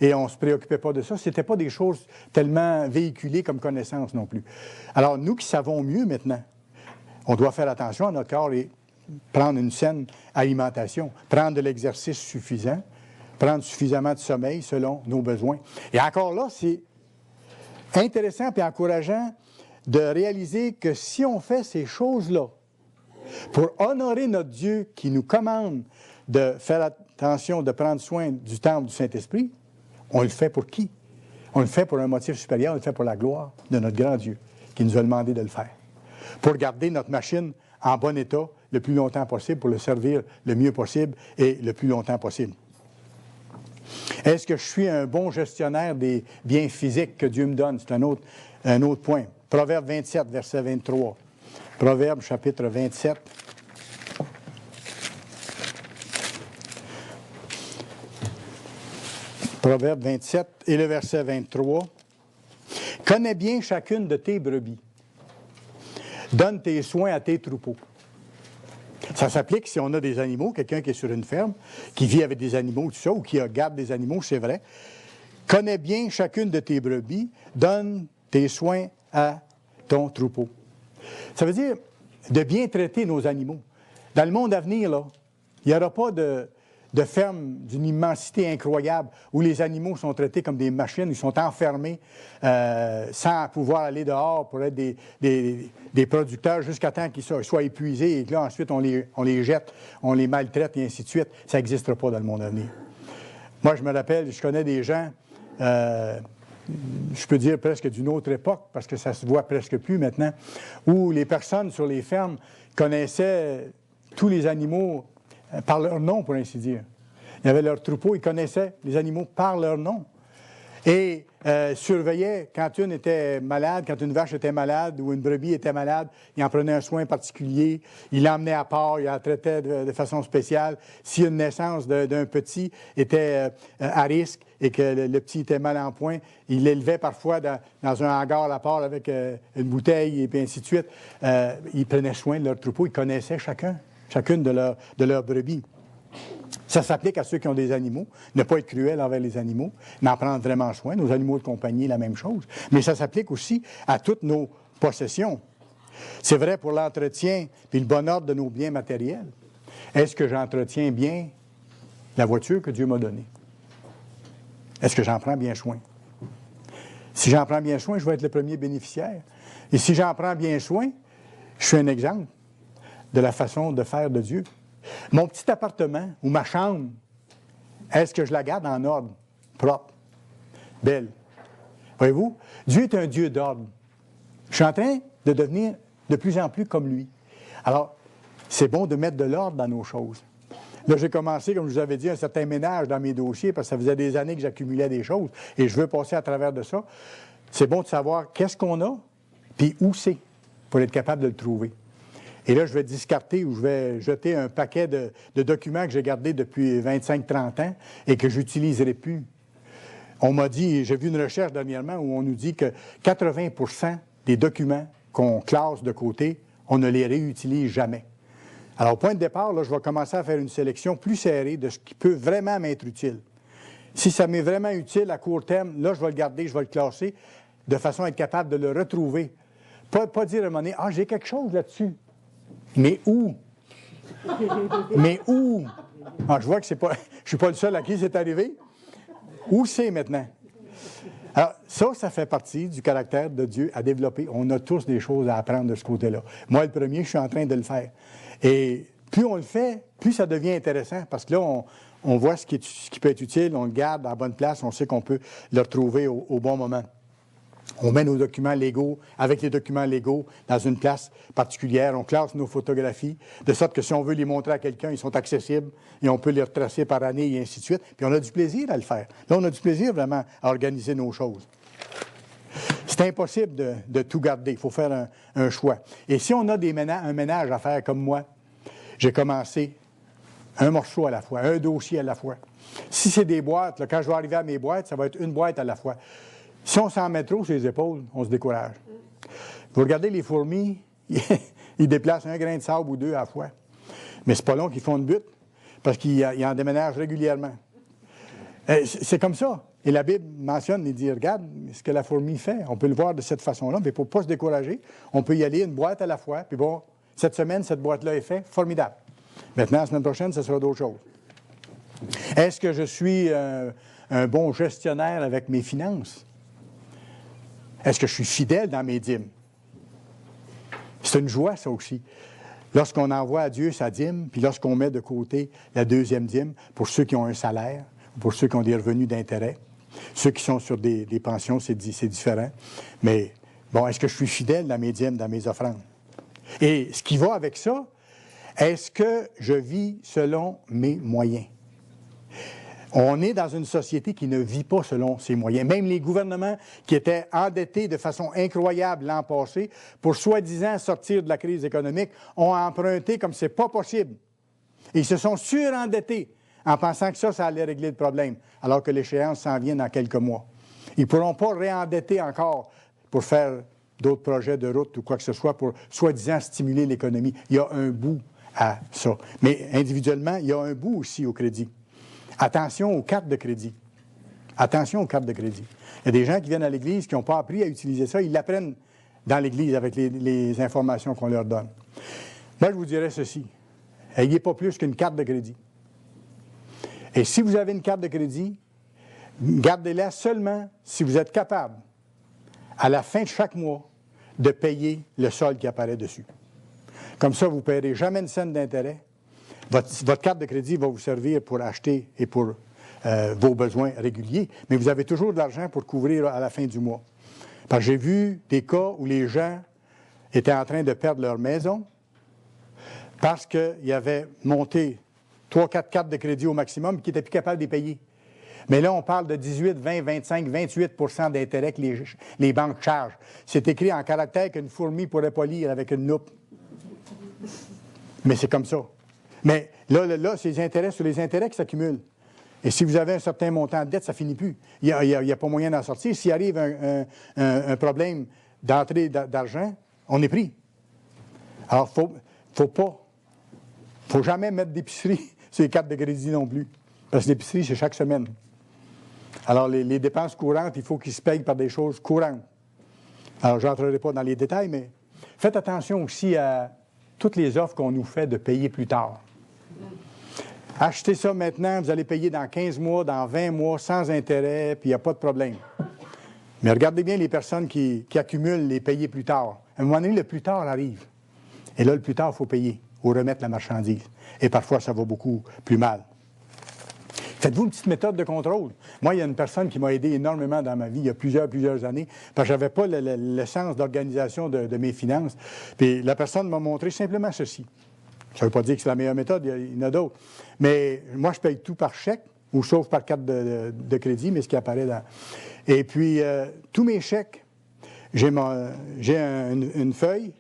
et on ne se préoccupait pas de ça. Ce n'était pas des choses tellement véhiculées comme connaissances non plus. Alors, nous qui savons mieux maintenant, on doit faire attention à notre corps et prendre une saine alimentation, prendre de l'exercice suffisant, prendre suffisamment de sommeil selon nos besoins. Et encore là, c'est intéressant et encourageant de réaliser que si on fait ces choses-là pour honorer notre Dieu qui nous commande de faire attention, de prendre soin du temple du Saint-Esprit, on le fait pour qui? On le fait pour un motif supérieur, on le fait pour la gloire de notre grand Dieu qui nous a demandé de le faire. Pour garder notre machine en bon état le plus longtemps possible, pour le servir le mieux possible et le plus longtemps possible. Est-ce que je suis un bon gestionnaire des biens physiques que Dieu me donne? C'est un autre point. Proverbe 27, verset 23. Proverbe, chapitre 27. Proverbe 27 et le verset 23. « Connais bien chacune de tes brebis. Donne tes soins à tes troupeaux. » Ça s'applique si on a des animaux, quelqu'un qui est sur une ferme, qui vit avec des animaux, tout ça, ou qui garde des animaux, c'est vrai. Connais bien chacune de tes brebis, donne tes soins à ton troupeau. Ça veut dire de bien traiter nos animaux. Dans le monde à venir, là, il n'y aura pas de ferme d'une immensité incroyable où les animaux sont traités comme des machines, ils sont enfermés sans pouvoir aller dehors pour être des producteurs jusqu'à temps qu'ils soient épuisés et que là, ensuite, on les jette, on les maltraite et ainsi de suite. Ça n'existera pas dans le monde à venir. Moi, je me rappelle, je connais des gens, je peux dire presque d'une autre époque, parce que ça se voit presque plus maintenant, où les personnes sur les fermes connaissaient tous les animaux par leur nom, pour ainsi dire. Il y avait leur troupeau, ils connaissaient les animaux par leur nom. Et surveillaient quand une était malade, quand une vache était malade ou une brebis était malade, ils en prenaient un soin particulier, ils l'emmenaient à part, ils la traitaient de façon spéciale. Si une naissance d'un petit était à risque et que le petit était mal en point, ils l'élevaient parfois dans un hangar à part avec une bouteille et puis ainsi de suite. Ils prenaient soin de leur troupeau, ils connaissaient chacune de leurs brebis. Ça s'applique à ceux qui ont des animaux. Ne pas être cruel envers les animaux, mais en prendre vraiment soin. Nos animaux de compagnie, la même chose. Mais ça s'applique aussi à toutes nos possessions. C'est vrai pour l'entretien et le bon ordre de nos biens matériels. Est-ce que j'entretiens bien la voiture que Dieu m'a donnée? Est-ce que j'en prends bien soin? Si j'en prends bien soin, je vais être le premier bénéficiaire. Et si j'en prends bien soin, je suis un exemple de la façon de faire de Dieu. Mon petit appartement ou ma chambre, est-ce que je la garde en ordre, propre, belle? Voyez-vous, Dieu est un Dieu d'ordre. Je suis en train de devenir de plus en plus comme lui. Alors, c'est bon de mettre de l'ordre dans nos choses. Là, j'ai commencé, comme je vous avais dit, un certain ménage dans mes dossiers parce que ça faisait des années que j'accumulais des choses et je veux passer à travers de ça. C'est bon de savoir qu'est-ce qu'on a puis où c'est pour être capable de le trouver. Et là, je vais discarter ou je vais jeter un paquet de documents que j'ai gardés depuis 25-30 ans et que je n'utiliserai plus. On m'a dit, j'ai vu une recherche dernièrement où on nous dit que 80 des documents qu'on classe de côté, on ne les réutilise jamais. Alors, au point de départ, là, je vais commencer à faire une sélection plus serrée de ce qui peut vraiment m'être utile. Si ça m'est vraiment utile à court terme, là, je vais le garder, je vais le classer de façon à être capable de le retrouver. Pas dire à un moment donné, « Ah, j'ai quelque chose là-dessus. » Mais où? Mais où? Ah, je vois que je ne suis pas le seul à qui c'est arrivé. Où c'est maintenant? Alors, ça fait partie du caractère de Dieu à développer. On a tous des choses à apprendre de ce côté-là. Moi, le premier, je suis en train de le faire. Et plus on le fait, plus ça devient intéressant, parce que là, on voit ce qui peut être utile, on le garde à la bonne place, on sait qu'on peut le retrouver au bon moment. On met nos documents légaux, avec les documents légaux, dans une place particulière. On classe nos photographies, de sorte que si on veut les montrer à quelqu'un, ils sont accessibles et on peut les retracer par année et ainsi de suite. Puis on a du plaisir à le faire. Là, on a du plaisir vraiment à organiser nos choses. C'est impossible de tout garder. Il faut faire un choix. Et si on a un ménage à faire comme moi, j'ai commencé un morceau à la fois, un dossier à la fois. Si c'est des boîtes, là, quand je vais arriver à mes boîtes, ça va être une boîte à la fois. Si on s'en met trop sur les épaules, on se décourage. Vous regardez les fourmis, ils déplacent un grain de sable ou deux à la fois. Mais c'est pas long qu'ils font une butte, parce qu'ils en déménagent régulièrement. C'est comme ça. Et la Bible mentionne, il dit, regarde ce que la fourmi fait. On peut le voir de cette façon-là, mais pour ne pas se décourager, on peut y aller une boîte à la fois, puis bon, cette semaine, cette boîte-là est faite, formidable. Maintenant, la semaine prochaine, ce sera d'autres choses. Est-ce que je suis un bon gestionnaire avec mes finances? Est-ce que je suis fidèle dans mes dîmes? C'est une joie, ça aussi. Lorsqu'on envoie à Dieu sa dîme, puis lorsqu'on met de côté la deuxième dîme, pour ceux qui ont un salaire, pour ceux qui ont des revenus d'intérêt, ceux qui sont sur des pensions, c'est différent. Mais, bon, est-ce que je suis fidèle dans mes dîmes, dans mes offrandes? Et ce qui va avec ça, est-ce que je vis selon mes moyens? On est dans une société qui ne vit pas selon ses moyens. Même les gouvernements qui étaient endettés de façon incroyable l'an passé pour soi-disant sortir de la crise économique ont emprunté comme c'est pas possible. Et ils se sont surendettés en pensant que ça allait régler le problème, alors que l'échéance s'en vient dans quelques mois. Ils ne pourront pas réendetter encore pour faire d'autres projets de route ou quoi que ce soit pour soi-disant stimuler l'économie. Il y a un bout à ça. Mais individuellement, il y a un bout aussi au crédit. Attention aux cartes de crédit. Attention aux cartes de crédit. Il y a des gens qui viennent à l'Église qui n'ont pas appris à utiliser ça. Ils l'apprennent dans l'Église avec les informations qu'on leur donne. Moi, je vous dirais ceci. Ayez pas plus qu'une carte de crédit. Et si vous avez une carte de crédit, gardez-la seulement si vous êtes capable, à la fin de chaque mois, de payer le solde qui apparaît dessus. Comme ça, vous ne paierez jamais une scène d'intérêt. Votre carte de crédit va vous servir pour acheter et pour vos besoins réguliers, mais vous avez toujours de l'argent pour couvrir à la fin du mois. Parce que j'ai vu des cas où les gens étaient en train de perdre leur maison parce qu'ils avaient monté 3-4 cartes de crédit au maximum et qu'ils n'étaient plus capables de les payer. Mais là, on parle de 18, 20, 25, 28 % d'intérêt que les banques chargent. C'est écrit en caractère qu'une fourmi ne pourrait pas lire avec une loupe. Mais c'est comme ça. Mais là, c'est les intérêts sur les intérêts qui s'accumulent. Et si vous avez un certain montant de dette, ça ne finit plus. Il n'y a pas moyen d'en sortir. S'il arrive un problème d'entrée d'argent, on est pris. Alors, faut jamais mettre d'épicerie sur les cartes de crédit non plus. Parce que l'épicerie, c'est chaque semaine. Alors, les dépenses courantes, il faut qu'ils se payent par des choses courantes. Alors, je n'entrerai pas dans les détails, mais faites attention aussi à toutes les offres qu'on nous fait de payer plus tard. Achetez ça maintenant, vous allez payer dans 15 mois, dans 20 mois, sans intérêt, puis il n'y a pas de problème. Mais regardez bien les personnes qui accumulent les payer plus tard. À un moment donné, le plus tard arrive. Et là, le plus tard, il faut payer. ou remettre la marchandise. Et parfois, ça va beaucoup plus mal. Faites-vous une petite méthode de contrôle? Moi, il y a une personne qui m'a aidé énormément dans ma vie il y a plusieurs années, parce que je n'avais pas le sens d'organisation de mes finances. Puis la personne m'a montré simplement ceci. Ça ne veut pas dire que c'est la meilleure méthode, il y en a d'autres. Mais moi, je paye tout par chèque, ou sauf par carte de crédit, mais ce qui apparaît dans... Et puis, tous mes chèques, j'ai une feuille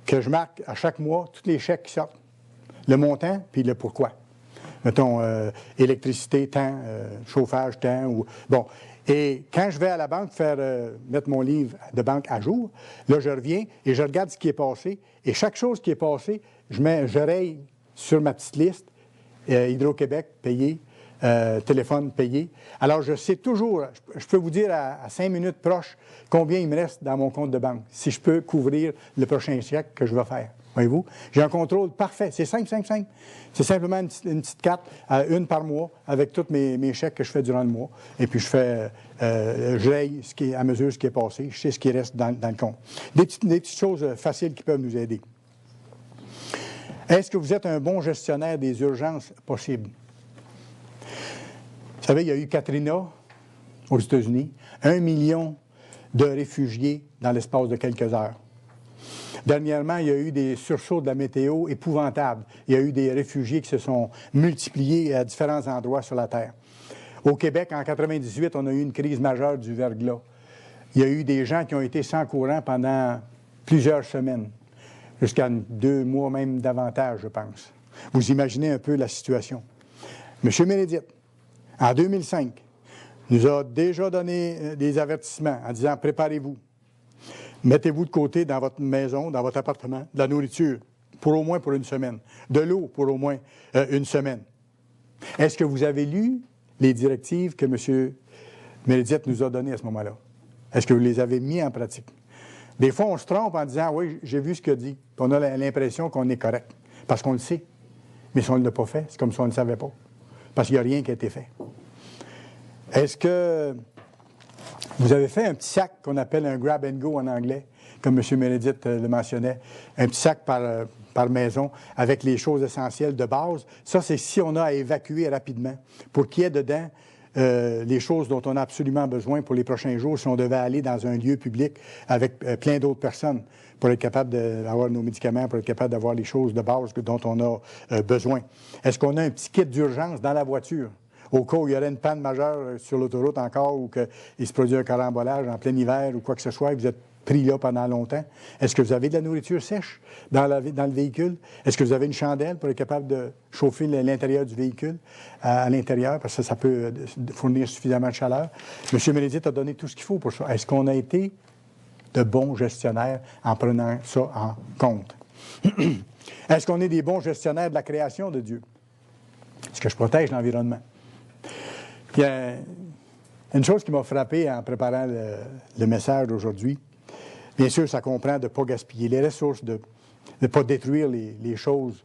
que je marque à chaque mois, tous les chèques qui sortent. Le montant, puis le pourquoi. Mettons, électricité, temps, chauffage, temps. Ou... Bon. Et quand je vais à la banque mettre mon livre de banque à jour, là, je reviens et je regarde ce qui est passé. Et chaque chose qui est passée, je raye sur ma petite liste, Hydro-Québec payé, téléphone payé. Alors, je sais toujours, je peux vous dire à 5 minutes proche combien il me reste dans mon compte de banque, si je peux couvrir le prochain chèque que je vais faire. Voyez-vous? J'ai un contrôle parfait. C'est simple. C'est simplement une petite carte, une par mois, avec tous mes chèques que je fais durant le mois. Et puis, je raye à mesure ce qui est passé. Je sais ce qui reste dans le compte. Des petites choses faciles qui peuvent nous aider. Est-ce que vous êtes un bon gestionnaire des urgences possibles? Vous savez, il y a eu Katrina aux États-Unis, 1 million de réfugiés dans l'espace de quelques heures. Dernièrement, il y a eu des sursauts de la météo épouvantables. Il y a eu des réfugiés qui se sont multipliés à différents endroits sur la Terre. Au Québec, en 1998, on a eu une crise majeure du verglas. Il y a eu des gens qui ont été sans courant pendant plusieurs semaines, jusqu'à 2 mois, même davantage, je pense. Vous imaginez un peu la situation. M. Meredith, en 2005, nous a déjà donné des avertissements en disant « Préparez-vous. Mettez-vous de côté dans votre maison, dans votre appartement, de la nourriture, au moins pour une semaine, de l'eau pour au moins une semaine. » Est-ce que vous avez lu les directives que M. Meredith nous a données à ce moment-là? Est-ce que vous les avez mis en pratique? Des fois, on se trompe en disant « Oui, j'ai vu ce qu'il a dit. » On a l'impression qu'on est correct, parce qu'on le sait. Mais si on ne l'a pas fait, c'est comme si on ne le savait pas, parce qu'il n'y a rien qui a été fait. Est-ce que vous avez fait un petit sac qu'on appelle un grab and go en anglais, comme M. Meredith le mentionnait, un petit sac par maison avec les choses essentielles de base? Ça, c'est si on a à évacuer rapidement pour qu'il y ait dedans les choses dont on a absolument besoin pour les prochains jours si on devait aller dans un lieu public avec plein d'autres personnes pour être capable d'avoir nos médicaments, pour être capable d'avoir les choses de base dont on a besoin. Est-ce qu'on a un petit kit d'urgence dans la voiture? Au cas où il y aurait une panne majeure sur l'autoroute encore ou qu'il se produit un carambolage en plein hiver ou quoi que ce soit et vous êtes pris là pendant longtemps. Est-ce que vous avez de la nourriture sèche dans le véhicule? Est-ce que vous avez une chandelle pour être capable de chauffer l'intérieur du véhicule à l'intérieur parce que ça peut fournir suffisamment de chaleur? M. Meredith a donné tout ce qu'il faut pour ça. Est-ce qu'on a été de bons gestionnaires en prenant ça en compte? Est-ce qu'on est des bons gestionnaires de la création de Dieu? Est-ce que je protège l'environnement? Il y a une chose qui m'a frappé en préparant le message d'aujourd'hui. Bien sûr, ça comprend de ne pas gaspiller les ressources, de ne pas détruire les choses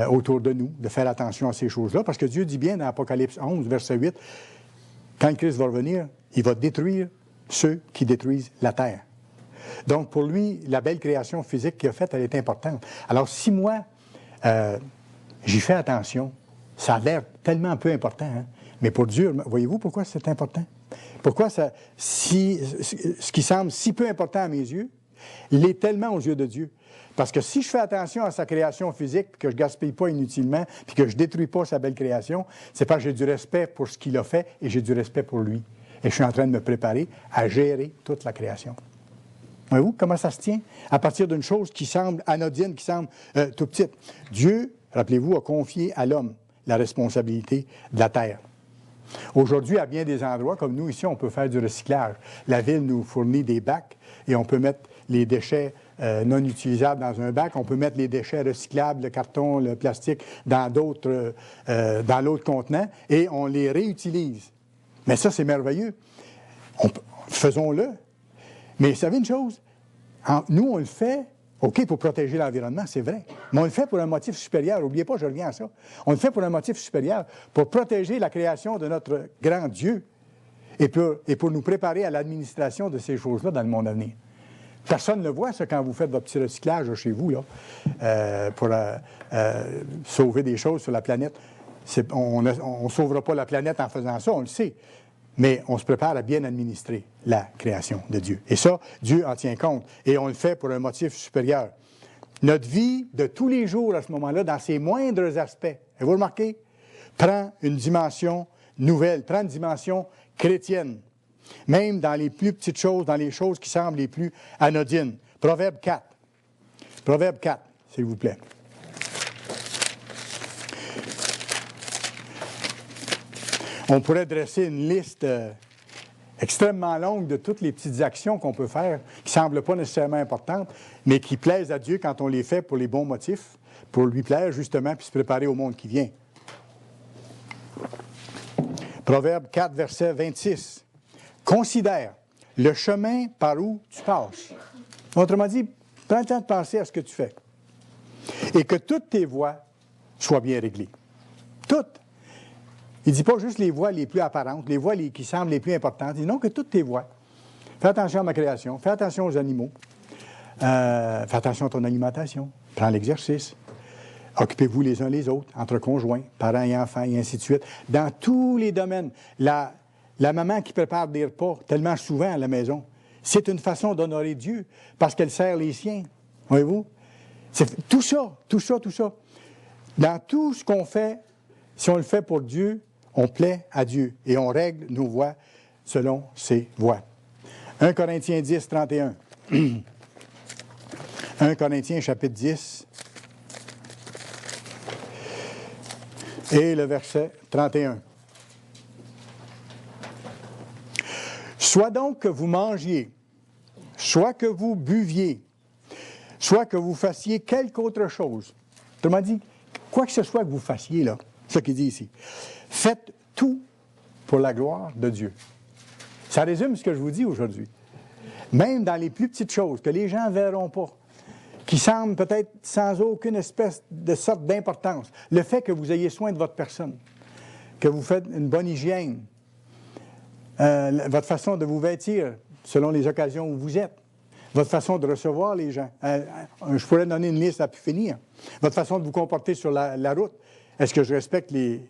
autour de nous, de faire attention à ces choses-là, parce que Dieu dit bien dans Apocalypse 11, verset 8, quand Christ va revenir, il va détruire ceux qui détruisent la terre. Donc, pour lui, la belle création physique qu'il a faite, elle est importante. Alors, si moi, j'y fais attention, ça a l'air tellement peu important, hein? Mais pour Dieu, voyez-vous pourquoi c'est important? Pourquoi ce qui semble si peu important à mes yeux, l'est tellement aux yeux de Dieu? Parce que si je fais attention à sa création physique, puis que je ne gaspille pas inutilement, puis que je ne détruis pas sa belle création, c'est parce que j'ai du respect pour ce qu'il a fait et j'ai du respect pour lui. Et je suis en train de me préparer à gérer toute la création. Voyez-vous comment ça se tient? À partir d'une chose qui semble anodine, qui semble tout petite. Dieu, rappelez-vous, a confié à l'homme la responsabilité de la terre. Aujourd'hui, à bien des endroits, comme nous ici, on peut faire du recyclage. La ville nous fournit des bacs et on peut mettre les déchets non utilisables dans un bac. On peut mettre les déchets recyclables, le carton, le plastique, dans l'autre contenant et on les réutilise. Mais ça, c'est merveilleux. Faisons-le. Mais vous savez une chose? Nous, on le fait, OK, pour protéger l'environnement, c'est vrai. Mais on le fait pour un motif supérieur. N'oubliez pas, je reviens à ça. On le fait pour un motif supérieur, pour protéger la création de notre grand Dieu et pour nous préparer à l'administration de ces choses-là dans le monde à venir. Personne ne le voit, ça, quand vous faites votre petit recyclage là, chez vous, là, pour sauver des choses sur la planète. On ne sauvera pas la planète en faisant ça, on le sait. Mais on se prépare à bien administrer la création de Dieu. Et ça, Dieu en tient compte. Et on le fait pour un motif supérieur. Notre vie de tous les jours à ce moment-là, dans ses moindres aspects, avez-vous remarqué, prend une dimension nouvelle, prend une dimension chrétienne. Même dans les plus petites choses, dans les choses qui semblent les plus anodines. Proverbe 4. Proverbe 4, s'il vous plaît. On pourrait dresser une liste extrêmement longue de toutes les petites actions qu'on peut faire, qui ne semblent pas nécessairement importantes, mais qui plaisent à Dieu quand on les fait pour les bons motifs, pour lui plaire justement, puis se préparer au monde qui vient. Proverbe 4, verset 26. Considère le chemin par où tu passes. Autrement dit, prends le temps de penser à ce que tu fais. Et que toutes tes voies soient bien réglées. Toutes. Il ne dit pas juste les voies les plus apparentes, les voies qui semblent les plus importantes. Il dit non, que toutes tes voies. Fais attention à ma création, fais attention aux animaux, fais attention à ton alimentation, prends l'exercice. Occupez-vous les uns les autres, entre conjoints, parents et enfants, et ainsi de suite. Dans tous les domaines, la maman qui prépare des repas tellement souvent à la maison, c'est une façon d'honorer Dieu, parce qu'elle sert les siens. Voyez-vous? Tout ça. Dans tout ce qu'on fait, si on le fait pour Dieu, on plaît à Dieu et on règle nos voies selon ses voies. 1 Corinthiens 10, 31. 1 Corinthiens chapitre 10 et le verset 31. Soit donc que vous mangiez, soit que vous buviez, soit que vous fassiez quelque autre chose. Autrement dit, quoi que ce soit que vous fassiez, là, c'est ce qu'il dit ici. Faites tout pour la gloire de Dieu. Ça résume ce que je vous dis aujourd'hui. Même dans les plus petites choses que les gens ne verront pas, qui semblent peut-être sans aucune espèce de sorte d'importance, le fait que vous ayez soin de votre personne, que vous faites une bonne hygiène, votre façon de vous vêtir selon les occasions où vous êtes, votre façon de recevoir les gens. Je pourrais donner une liste à plus finir. Votre façon de vous comporter sur la route. Est-ce que je respecte les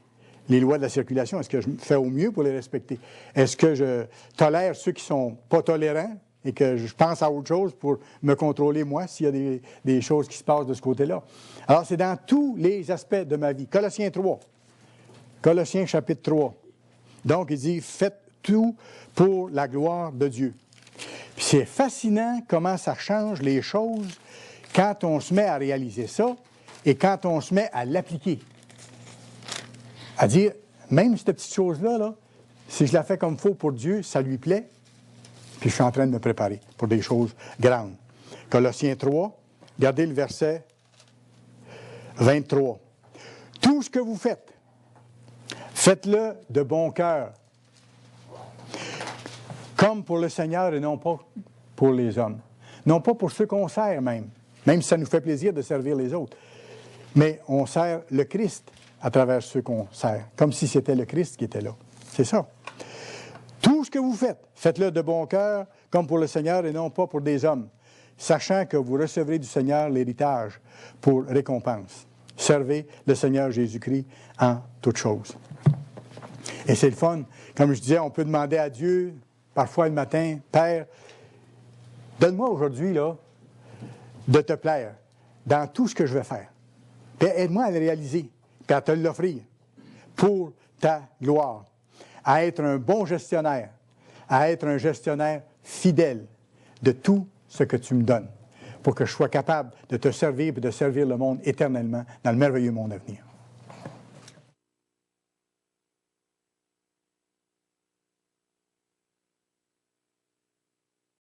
lois de la circulation? Est-ce que je fais au mieux pour les respecter? Est-ce que je tolère ceux qui ne sont pas tolérants et que je pense à autre chose pour me contrôler, moi, s'il y a des choses qui se passent de ce côté-là? Alors, c'est dans tous les aspects de ma vie. Colossiens 3. Colossiens chapitre 3. Donc, il dit, faites tout pour la gloire de Dieu. Puis c'est fascinant comment ça change les choses quand on se met à réaliser ça et quand on se met à l'appliquer. À dire, même cette petite chose-là, là, si je la fais comme il faut pour Dieu, ça lui plaît, puis je suis en train de me préparer pour des choses grandes. Colossiens 3, regardez le verset 23. Tout ce que vous faites, faites-le de bon cœur, comme pour le Seigneur et non pas pour les hommes. Non pas pour ceux qu'on sert même si ça nous fait plaisir de servir les autres. Mais on sert le Christ à travers ceux qu'on sert, comme si c'était le Christ qui était là. C'est ça. Tout ce que vous faites, faites-le de bon cœur, comme pour le Seigneur et non pas pour des hommes, sachant que vous recevrez du Seigneur l'héritage pour récompense. Servez le Seigneur Jésus-Christ en toutes choses. Et c'est le fun. Comme je disais, on peut demander à Dieu, parfois le matin, « Père, donne-moi aujourd'hui, là, de te plaire dans tout ce que je vais faire. Puis aide-moi à le réaliser, puis à te l'offrir pour ta gloire. À être un bon gestionnaire, à être un gestionnaire fidèle de tout ce que tu me donnes, pour que je sois capable de te servir et de servir le monde éternellement dans le merveilleux monde à venir. »